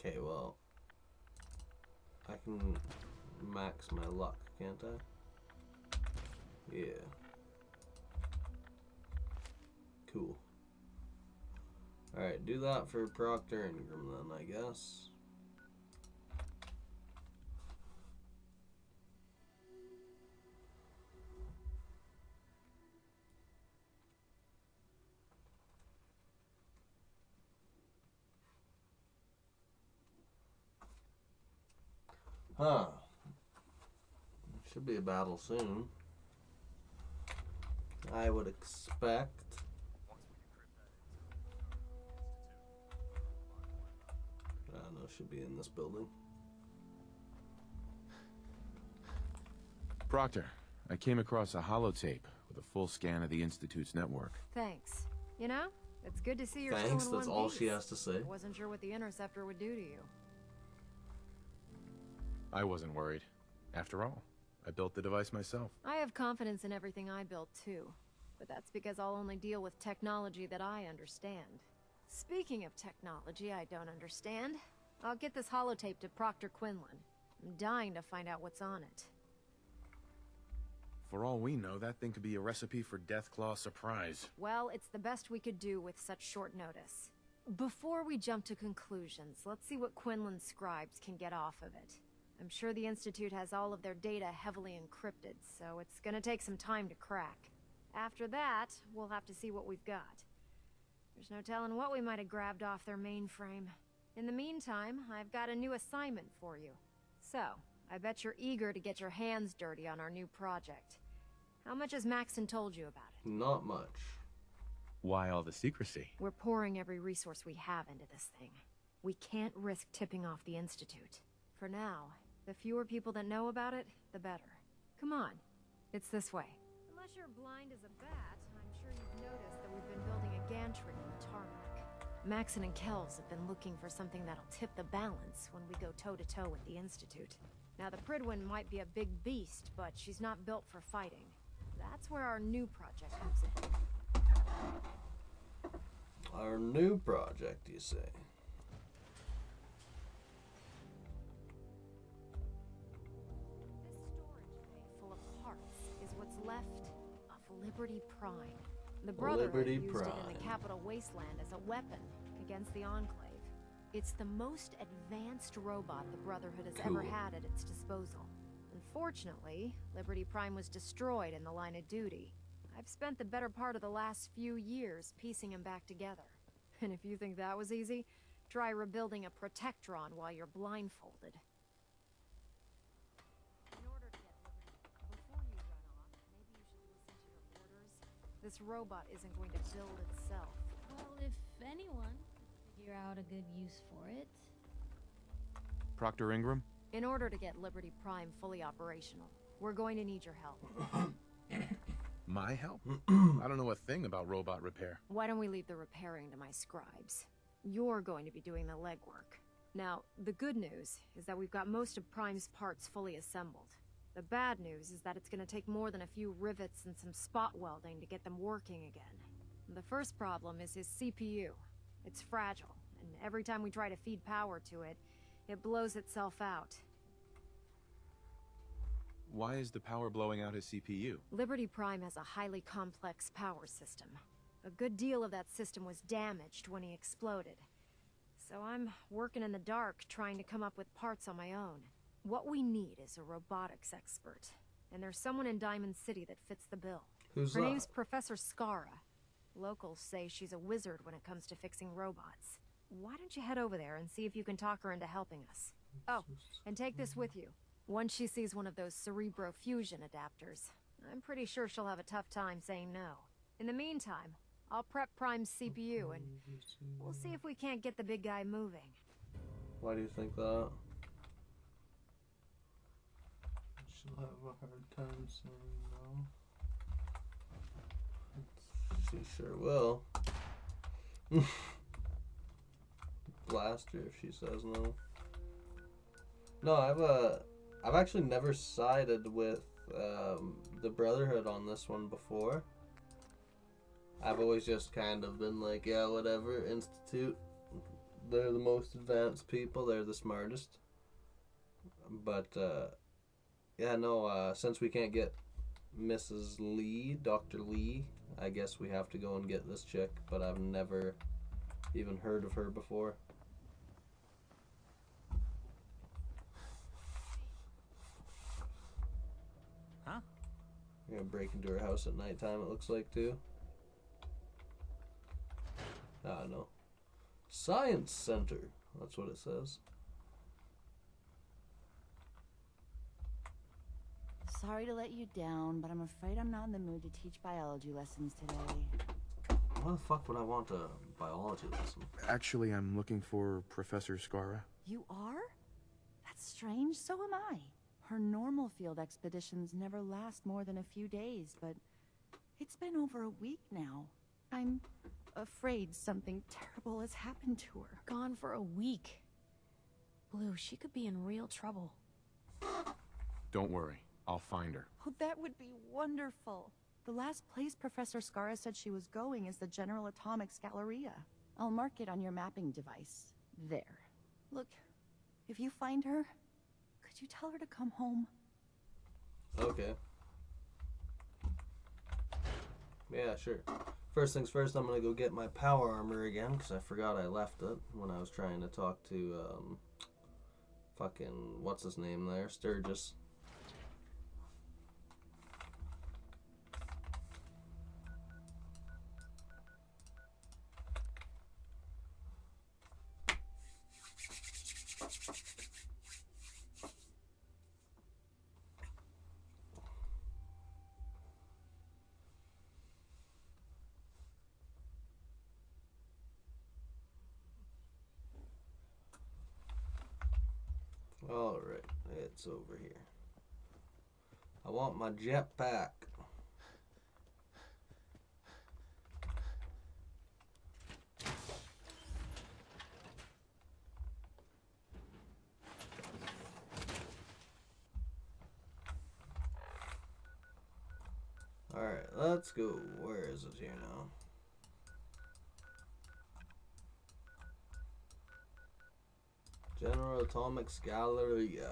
Okay, well, I can max my luck, can't I? Yeah. Cool. Alright, do that for Procter Ingram then, I guess. Huh. Should be a battle soon. I would expect. I don't know, should be in this building. Proctor, I came across a holotape with a full scan of the Institute's network. Thanks. You know, it's good to see you're Thanks, still in that's one all piece. she has to say. I wasn't sure what the Interceptor would do to you. I wasn't worried. After all, I built the device myself. I have confidence in everything I built, too. But that's because I'll only deal with technology that I understand. Speaking of technology I don't understand, I'll get this holotape to Proctor Quinlan. I'm dying to find out what's on it. For all we know, that thing could be a recipe for Deathclaw surprise. Well, it's the best we could do with such short notice. Before we jump to conclusions, let's see what Quinlan's scribes can get off of it. I'm sure the Institute has all of their data heavily encrypted, so it's gonna take some time to crack. After that, we'll have to see what we've got. There's no telling what we might have grabbed off their mainframe. In the meantime, I've got a new assignment for you. So, I bet you're eager to get your hands dirty on our new project. How much has Maxon told you about it? Not much. Why all the secrecy? We're pouring every resource we have into this thing. We can't risk tipping off the Institute. For now, the fewer people that know about it, the better. Come on, it's this way. Unless you're blind as a bat, I'm sure you've noticed that we've been building a gantry on the tarmac. Maxon and Kells have been looking for something that'll tip the balance when we go toe-to-toe with the Institute. Now, the Pridwin might be a big beast, but she's not built for fighting. That's where our new project comes in. Our new project, you say? This storage bay full of parts is what's left of Liberty Prime. The Brotherhood Liberty used it in Prime. the Capital Wasteland as a weapon against the Enclave. It's the most advanced robot the Brotherhood has ever Cool. had at its disposal. Unfortunately, Liberty Prime was destroyed in the line of duty. I've spent the better part of the last few years piecing him back together. And if you think that was easy, try rebuilding a Protectron while you're blindfolded. In order to get Liberty, before you run off, maybe you should listen to your orders. This robot isn't going to build itself. Well, if anyone could figure out a good use for it. Proctor Ingram? In order to get Liberty Prime fully operational, we're going to need your help. My help? I don't know a thing about robot repair. Why don't we leave the repairing to my scribes? You're going to be doing the legwork. Now, the good news is that we've got most of Prime's parts fully assembled. The bad news is that it's going to take more than a few rivets and some spot welding to get them working again. The first problem is his CPU. It's fragile, and every time we try to feed power to it, it blows itself out. Why is the power blowing out his CPU? Liberty Prime has a highly complex power system. A good deal of that system was damaged when he exploded. So I'm working in the dark, trying to come up with parts on my own. What we need is a robotics expert. And there's someone in Diamond City that fits the bill. Who's Her that? name's Professor Skara. Locals say she's a wizard when it comes to fixing robots. Why don't you head over there and see if you can talk her into helping us? Oh, and take this with you. Once she sees one of those cerebro fusion adapters, I'm pretty sure she'll have a tough time saying no. In the meantime, I'll prep Prime's CPU and we'll see if we can't get the big guy moving. Why do you think that? She'll have a hard time saying no. She sure will. Blast her if she says no. No, I've actually never sided with the Brotherhood on this one before. I've always just kind of been like, yeah, whatever, Institute. They're the most advanced people. They're the smartest. But, yeah, no, since we can't get Mrs. Lee, Dr. Lee, I guess we have to go and get this chick. But I've never even heard of her before. Huh? We're gonna break into her house at nighttime, it looks like, too. Ah, no. Science Center. That's what it says. Sorry to let you down, but I'm afraid I'm not in the mood to teach biology lessons today. Why the fuck would I want a biology lesson? Actually, I'm looking for Professor Skara. You are? That's strange, so am I. Her normal field expeditions never last more than a few days, but it's been over a week now. I'm afraid something terrible has happened to her. Gone for a week. Blue, she could be in real trouble. Don't worry. I'll find her. Oh, that would be wonderful. The last place Professor Skara said she was going is the General Atomics Galleria. I'll mark it on your mapping device. There. Look, if you find her, could you tell her to come home? Okay. Yeah, sure. First things first, I'm gonna go get my power armor again, because I forgot I left it when I was trying to talk to, fucking, what's his name there? Sturgis. Alright, it's over here. I want my jetpack. Alright, let's go. Where is it here now? General Atomics Galleria.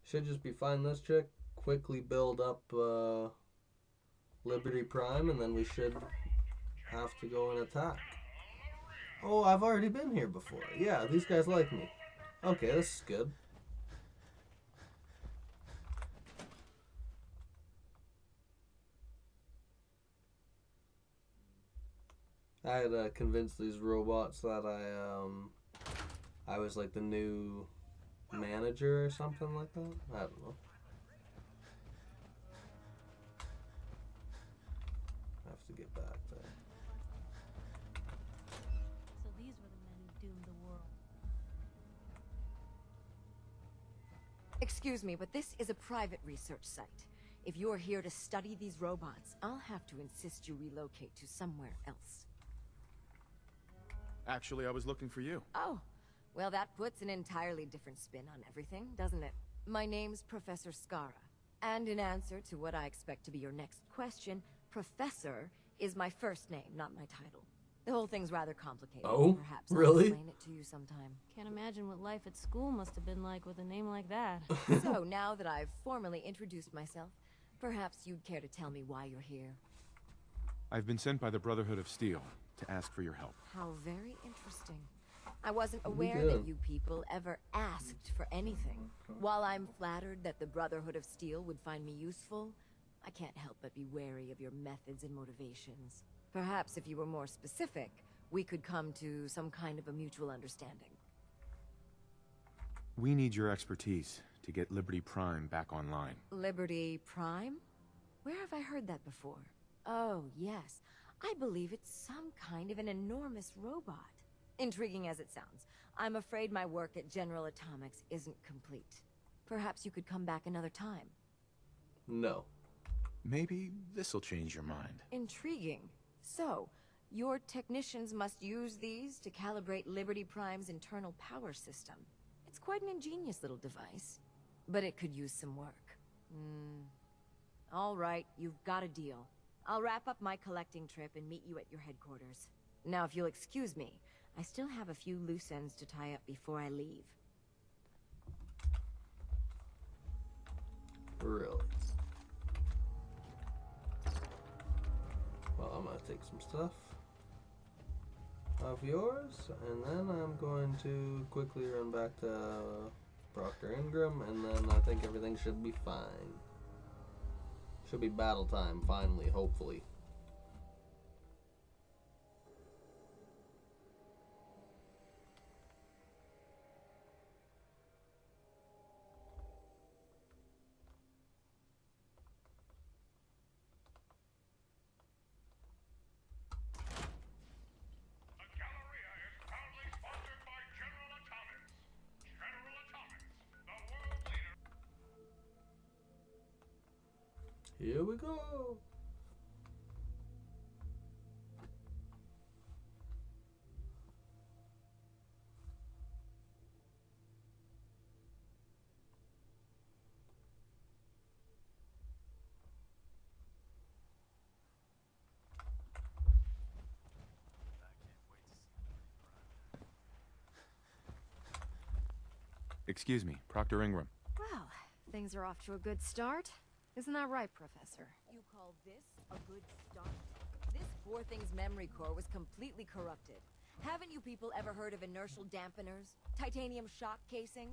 Should just be fine this trick. Quickly build up Liberty Prime, and then we should have to go and attack. Oh, I've already been here before. Yeah, these guys like me. Okay, this is good. I had convinced these robots that I was like the new manager or something like that. I don't know. I have to get back there. So these were the men who doomed the world. Excuse me, but this is a private research site. If you're here to study these robots, I'll have to insist you relocate to somewhere else. Actually, I was looking for you. Oh, well, that puts an entirely different spin on everything, doesn't it? My name's Professor Skara, and in answer to what I expect to be your next question, Professor is my first name, not my title. The whole thing's rather complicated. Oh, Perhaps really? I'll explain it to you sometime. Can't imagine what life at school must have been like with a name like that. So, now that I've formally introduced myself, perhaps you'd care to tell me why you're here. I've been sent by the Brotherhood of Steel to ask for your help. How very interesting. I wasn't aware that you people ever asked for anything. While I'm flattered that the Brotherhood of Steel would find me useful, I can't help but be wary of your methods and motivations. Perhaps if you were more specific, we could come to some kind of a mutual understanding. We need your expertise to get Liberty Prime back online. Liberty Prime? Where have I heard that before? Oh, yes. I believe it's some kind of an enormous robot. Intriguing as it sounds, I'm afraid my work at General Atomics isn't complete. Perhaps you could come back another time. No. Maybe this'll change your mind. Intriguing. So, your technicians must use these to calibrate Liberty Prime's internal power system. It's quite an ingenious little device, but it could use some work. All right, you've got a deal. I'll wrap up my collecting trip and meet you at your headquarters. Now, if you'll excuse me, I still have a few loose ends to tie up before I leave. Really? Well, I'm gonna take some stuff of yours, and then I'm going to quickly run back to Proctor Ingram, and then I think everything should be fine. Should be battle time, finally, hopefully. Here we go. Excuse me, Proctor Ingram. Well, things are off to a good start. Isn't that right, Professor? You call this a good start? This poor thing's memory core was completely corrupted. Haven't you people ever heard of inertial dampeners? Titanium shock casing?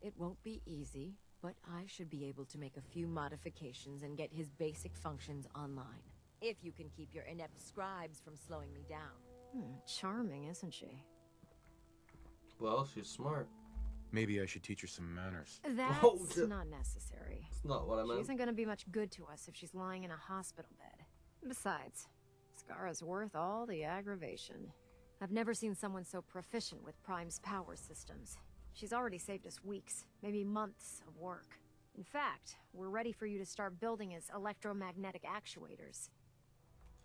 It won't be easy, but I should be able to make a few modifications and get his basic functions online. If you can keep your inept scribes from slowing me down. Charming, isn't she? Well, she's smart. Maybe I should teach her some manners. That's not necessary. It's not what I meant. She isn't gonna be much good to us if she's lying in a hospital bed. Besides, Skara's worth all the aggravation. I've never seen someone so proficient with Prime's power systems. She's already saved us weeks, maybe months of work. In fact, we're ready for you to start building his electromagnetic actuators.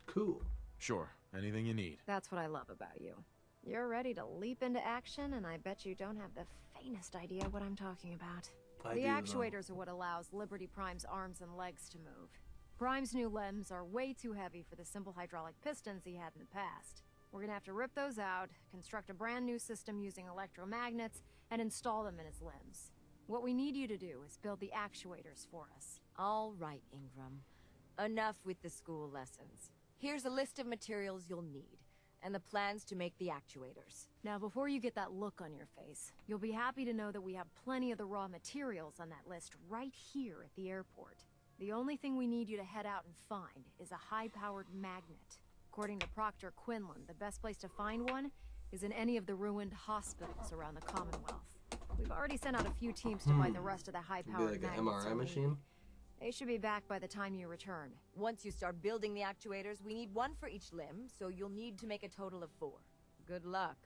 Cool. Sure, anything you need. That's what I love about you. You're ready to leap into action, and I bet you don't have the faintest idea what I'm talking about. The actuators are what allows Liberty Prime's arms and legs to move. Prime's new limbs are way too heavy for the simple hydraulic pistons he had in the past. We're gonna have to rip those out, construct a brand new system using electromagnets, and install them in his limbs. What we need you to do is build the actuators for us. All right, Ingram. Enough with the school lessons. Here's a list of materials you'll need, and the plans to make the actuators. Now, before you get that look on your face, you'll be happy to know that we have plenty of the raw materials on that list right here at the airport. The only thing we need you to head out and find is a high-powered magnet. According to Proctor Quinlan, the best place to find one is in any of the ruined hospitals around the Commonwealth. We've already sent out a few teams to find the rest of the high-powered Be like magnets. an MRI machine? They should be back by the time you return. Once you start building the actuators, we need one for each limb, so you'll need to make a total of 4. Good luck.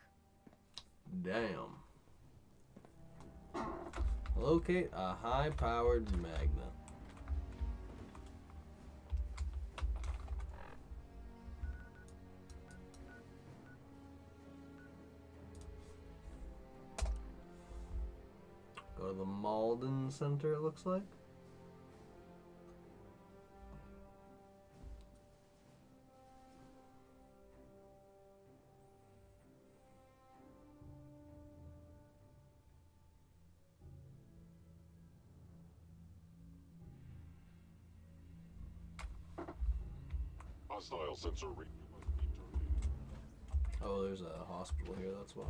Damn. Locate a high-powered magnet. Go to the Malden Center, it looks like. Hostile sensor read. Oh, there's a hospital here, that's why.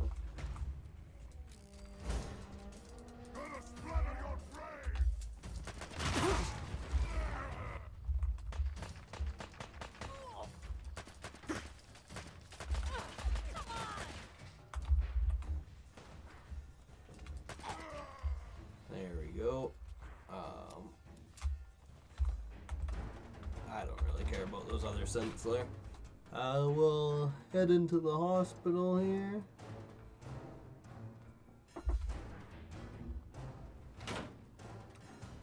There we go. I don't really care about those other synths there. We'll head into the hospital here.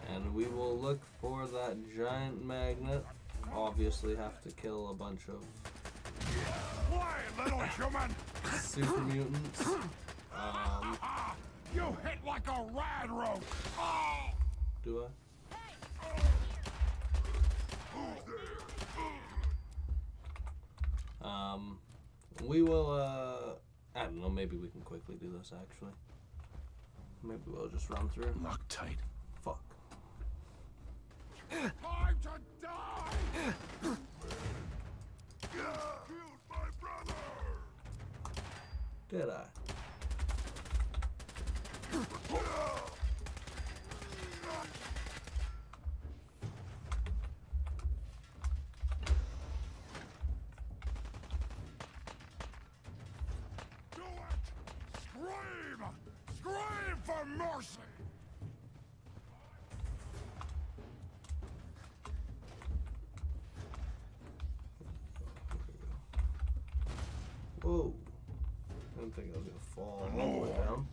And we will look for that giant magnet. Obviously have to kill a bunch of Little human! super mutants. You hit like a rad rope! Do I? We will, I don't know, maybe we can quickly do this, actually. Maybe we'll just run through. Lock tight. Fuck. Time to die! Killed my brother! Did I? Scream! Scream for mercy! Whoa. I didn't think I was gonna fall all the way down.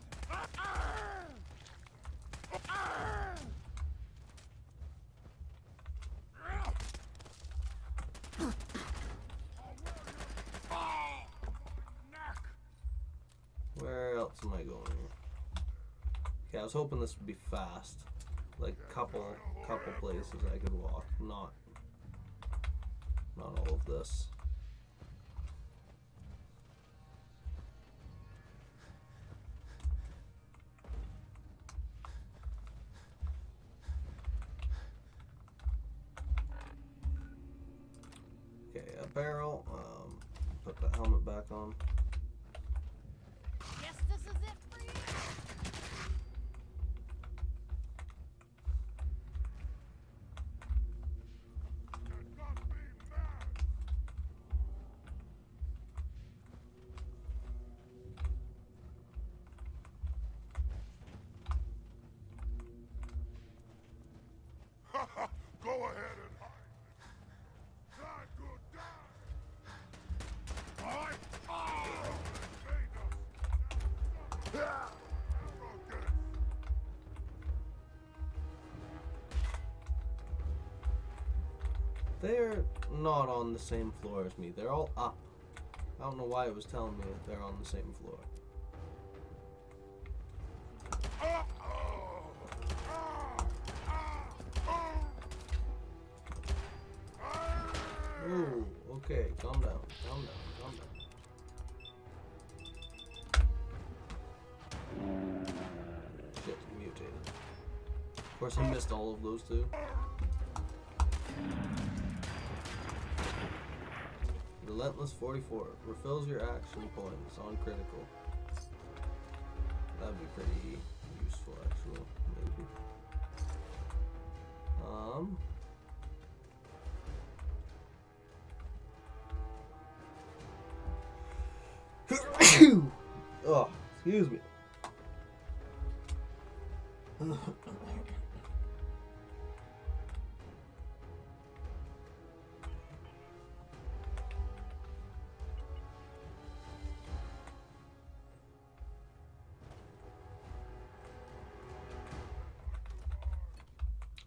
Where else am I going here? Okay, I was hoping this would be fast. Like couple places I could walk. Not all of this. barrel. Put the helmet back on. Guess this is it for you. Go ahead and hide. Not good die. Alright? They're not on the same floor as me. They're all up. I don't know why it was telling me that they're on the same floor. Ooh, okay, calm down, calm down, calm down. Shit, he mutated. Of course, I missed all of those too. Relentless 44 refills your action points on critical. That'd be pretty useful, actually. Maybe. Oh, excuse me.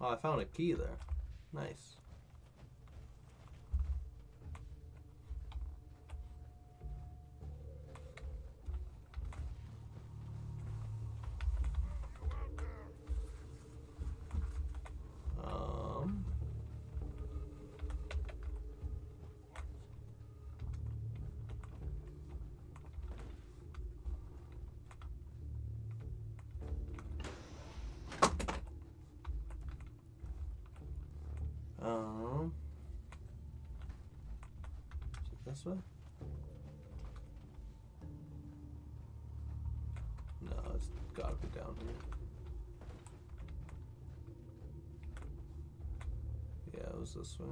Oh, I found a key there. Nice. Is it this way? No, it's gotta be down here. Yeah, it was this way.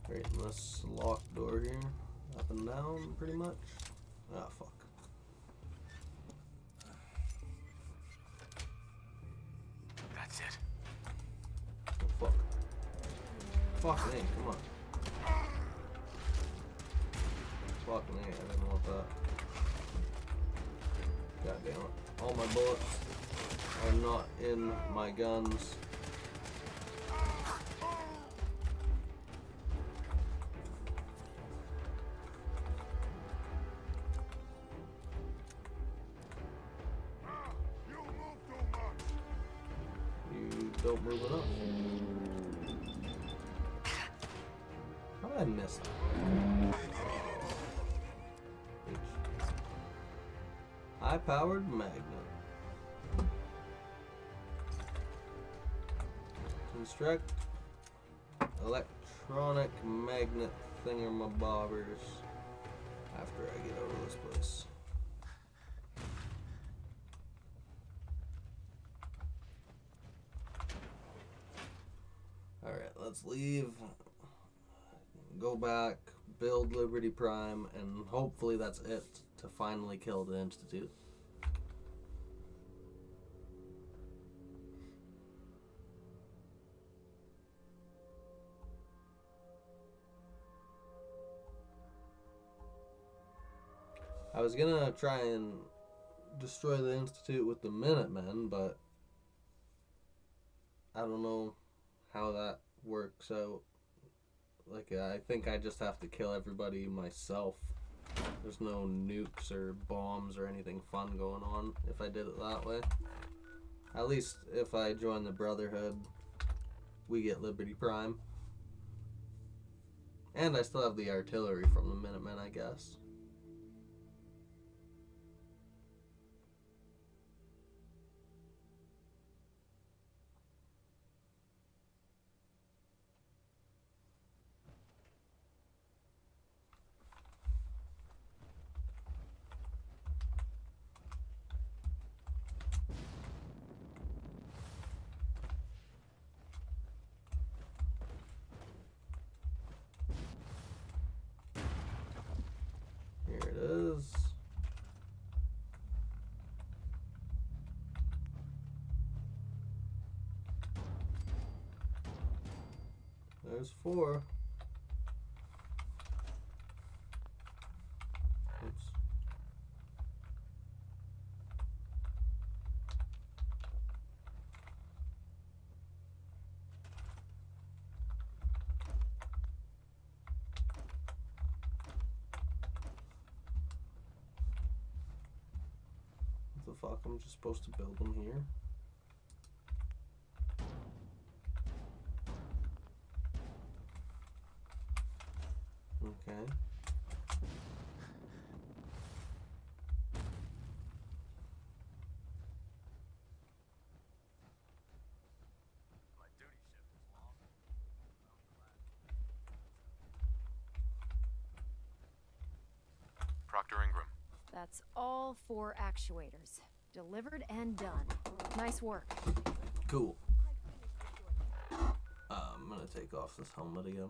Right, and this locked door here, up and down, pretty much. Ah, fuck. That's it. Oh, fuck. Fuck me, come on. Fuck me, I didn't want that. God damn it. All my bullets are not in my guns. Don't move enough. How did I miss that? High-powered magnet. Construct electronic magnet thingamabobbers after I get over this place. Alright, let's leave, go back, build Liberty Prime, and hopefully that's it to finally kill the Institute. I was gonna try and destroy the Institute with the Minutemen, but I don't know how that works out. Like, I think I just have to kill everybody myself. There's no nukes or bombs or anything fun going on if I did it that way. At least if I join the Brotherhood, we get Liberty Prime. And I still have the artillery from the Minutemen, I guess. Here it is. There's 4. Oops. What the fuck? I'm just supposed to build them here? Okay. Proctor Ingram. That's all 4 actuators. Delivered and done. Nice work. Cool. I'm gonna take off this helmet again.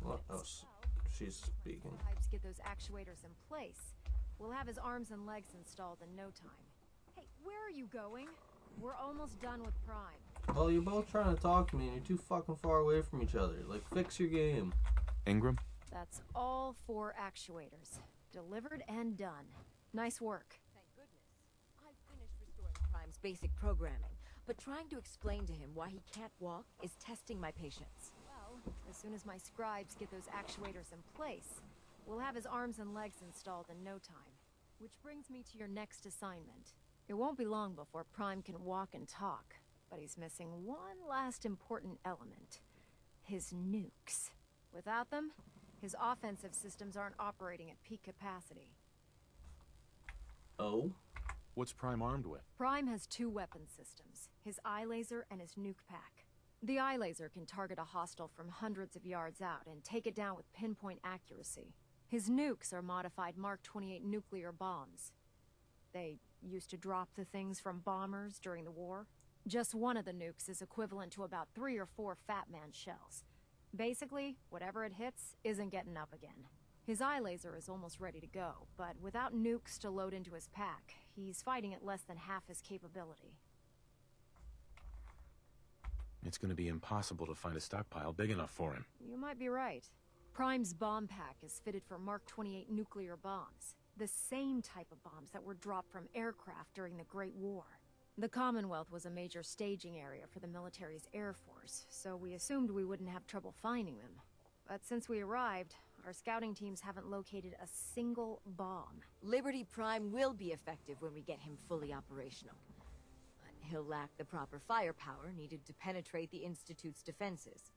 What? Oh, she's speaking. Scribes get those actuators in place. We'll have his arms and legs installed in no time. Hey, where are you going? We're almost done with Prime. Well, you're both trying to talk to me and you're too fucking far away from each other. Like, fix your game. Ingram? That's all 4 actuators. Delivered and done. Nice work. Thank goodness. I've finished restoring Prime's basic programming, but trying to explain to him why he can't walk is testing my patience. Well, as soon as my scribes get those actuators in place, we'll have his arms and legs installed in no time. Which brings me to your next assignment. It won't be long before Prime can walk and talk, but he's missing one last important element. His nukes. Without them, his offensive systems aren't operating at peak capacity. Oh? What's Prime armed with? Prime has 2 weapon systems, his eye laser and his nuke pack. The eye laser can target a hostile from hundreds of yards out and take it down with pinpoint accuracy. His nukes are modified Mark 28 nuclear bombs. They used to drop the things from bombers during the war. Just one of the nukes is equivalent to about 3 or 4 Fat Man shells. Basically, whatever it hits isn't getting up again. His eye laser is almost ready to go, but without nukes to load into his pack, he's fighting at less than half his capability. It's gonna be impossible to find a stockpile big enough for him. You might be right. Prime's bomb pack is fitted for Mark 28 nuclear bombs. The same type of bombs that were dropped from aircraft during the Great War. The Commonwealth was a major staging area for the military's Air Force, so we assumed we wouldn't have trouble finding them. But since we arrived, our scouting teams haven't located a single bomb. Liberty Prime will be effective when we get him fully operational. But he'll lack the proper firepower needed to penetrate the Institute's defenses.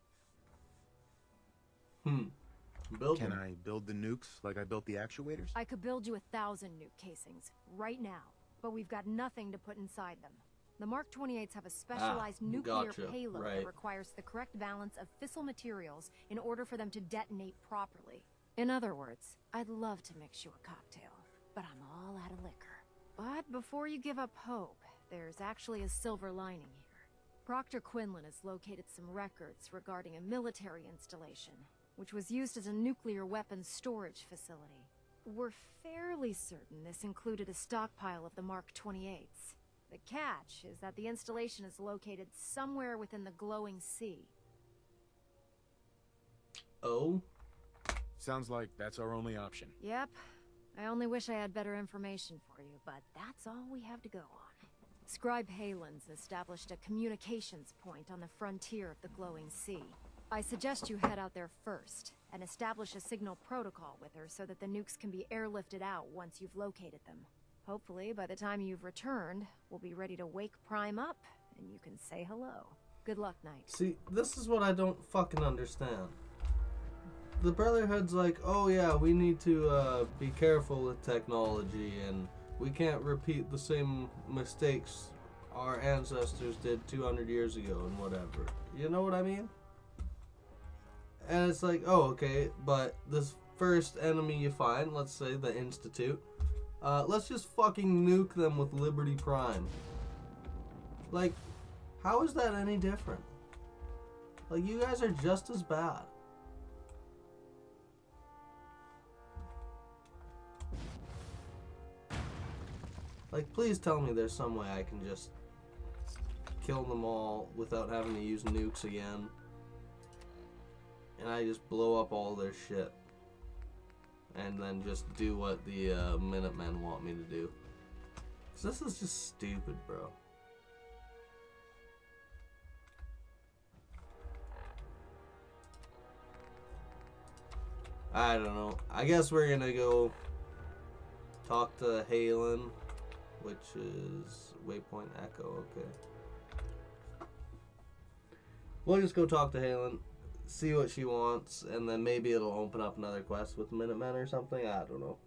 Can I build the nukes like I built the actuators? I could build you 1,000 nuke casings, right now. But we've got nothing to put inside them. The Mark 28s have a specialized nuclear payload that requires the correct balance of fissile materials in order for them to detonate properly. In other words, I'd love to mix you a cocktail, but I'm all out of liquor. But before you give up hope, there's actually a silver lining here. Proctor Quinlan has located some records regarding a military installation, which was used as a nuclear weapons storage facility. We're fairly certain this included a stockpile of the Mark 28s. The catch is that the installation is located somewhere within the glowing sea. Oh? Sounds like that's our only option. Yep. I only wish I had better information for you, but that's all we have to go on. Scribe Halen's established a communications point on the frontier of the glowing sea. I suggest you head out there first, and establish a signal protocol with her so that the nukes can be airlifted out once you've located them. Hopefully, by the time you've returned, we'll be ready to wake Prime up, and you can say hello. Good luck, Knight. See, this is what I don't fucking understand. The Brotherhood's like, oh yeah, we need to be careful with technology, and we can't repeat the same mistakes our ancestors did 200 years ago and whatever. You know what I mean? And it's like, oh, okay, but this first enemy you find, let's say the Institute, let's just fucking nuke them with Liberty Prime. Like, how is that any different? Like, you guys are just as bad. Like, please tell me there's some way I can just kill them all without having to use nukes again. And I just blow up all their shit. And then just do what the Minutemen want me to do. 'Cause this is just stupid, bro. I don't know. I guess we're gonna go talk to Halen, which is Waypoint Echo, okay. We'll just go talk to Halen, see what she wants, and then maybe it'll open up another quest with Minutemen or something. I don't know.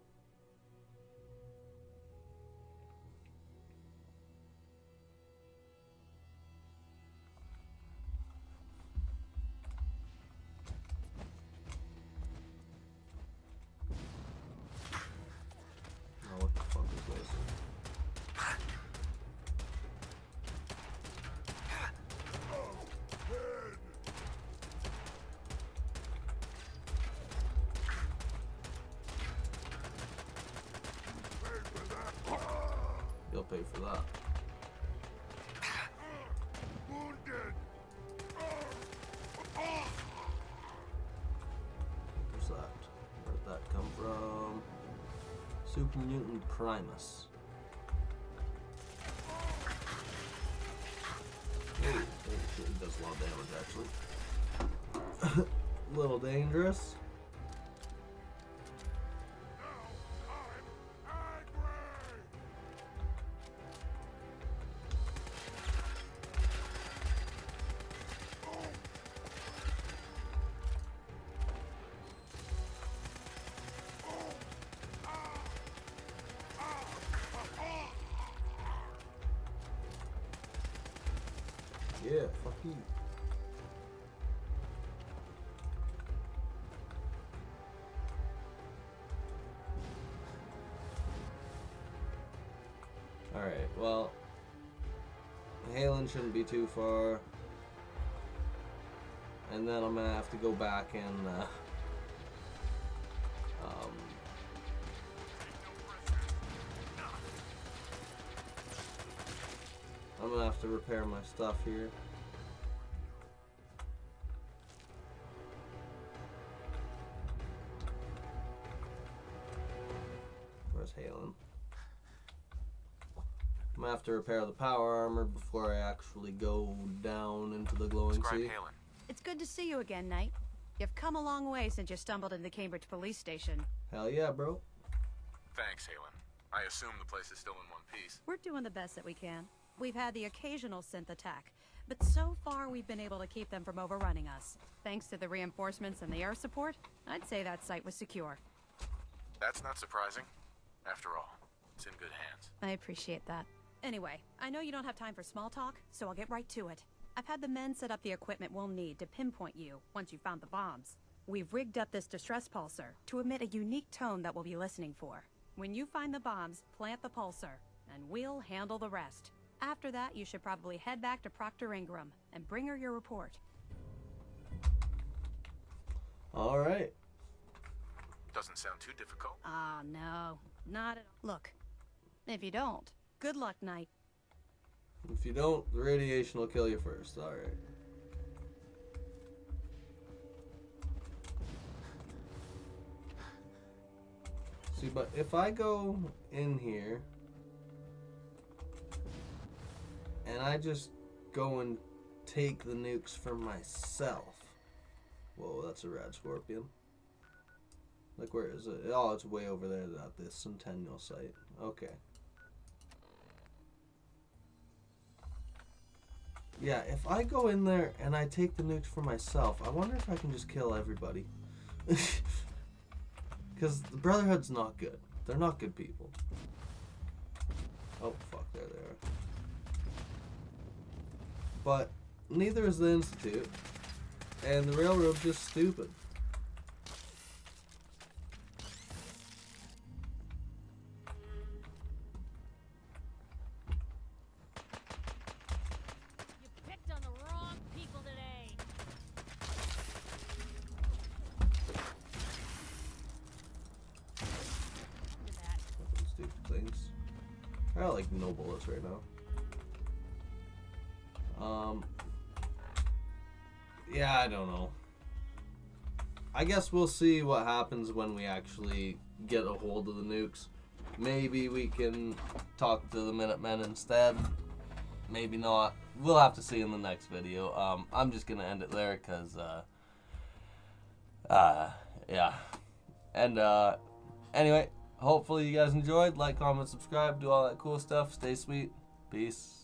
Oh, what the fuck is this? You'll pay for that. What's that? Where'd that come from? Super Mutant Primus. Oh, shit, he does a lot of damage actually. A little dangerous. Yeah, fuck you. Alright, well, Halen shouldn't be too far. And then I'm gonna have to go back and, I'm gonna have to repair my stuff here. Where's Halen? I'm gonna have to repair the power armor before I actually go down into the glowing sea. Halen. It's good to see you again, Knight. You've come a long way since you stumbled into the Cambridge police station. Hell yeah, bro. Thanks, Halen. I assume the place is still in one piece. We're doing the best that we can. We've had the occasional synth attack, but so far we've been able to keep them from overrunning us. Thanks to the reinforcements and the air support, I'd say that site was secure. That's not surprising. After all, it's in good hands. I appreciate that. Anyway, I know you don't have time for small talk, so I'll get right to it. I've had the men set up the equipment we'll need to pinpoint you once you've found the bombs. We've rigged up this distress pulsar to emit a unique tone that we'll be listening for. When you find the bombs, plant the pulsar, and we'll handle the rest. After that, you should probably head back to Proctor Ingram and bring her your report. Alright. Doesn't sound too difficult. Ah, no. Not at all. Look, if you don't, good luck, Knight. If you don't, the radiation will kill you first. Alright. See, but if I go in here and I just go and take the nukes for myself. Whoa, that's a rad scorpion. Like, where is it? Oh, it's way over there at this Centennial site. Okay. Yeah, if I go in there and I take the nukes for myself, I wonder if I can just kill everybody. Because the Brotherhood's not good. They're not good people. Oh, fuck, there they are. But neither is the Institute. And the Railroad's just stupid. I got like no bullets right now. Yeah, I don't know. I guess we'll see what happens when we actually get a hold of the nukes. Maybe we can talk to the Minutemen instead. Maybe not. We'll have to see in the next video. I'm just gonna end it there because yeah. And anyway, hopefully you guys enjoyed. Like, comment, subscribe, do all that cool stuff. Stay sweet. Peace.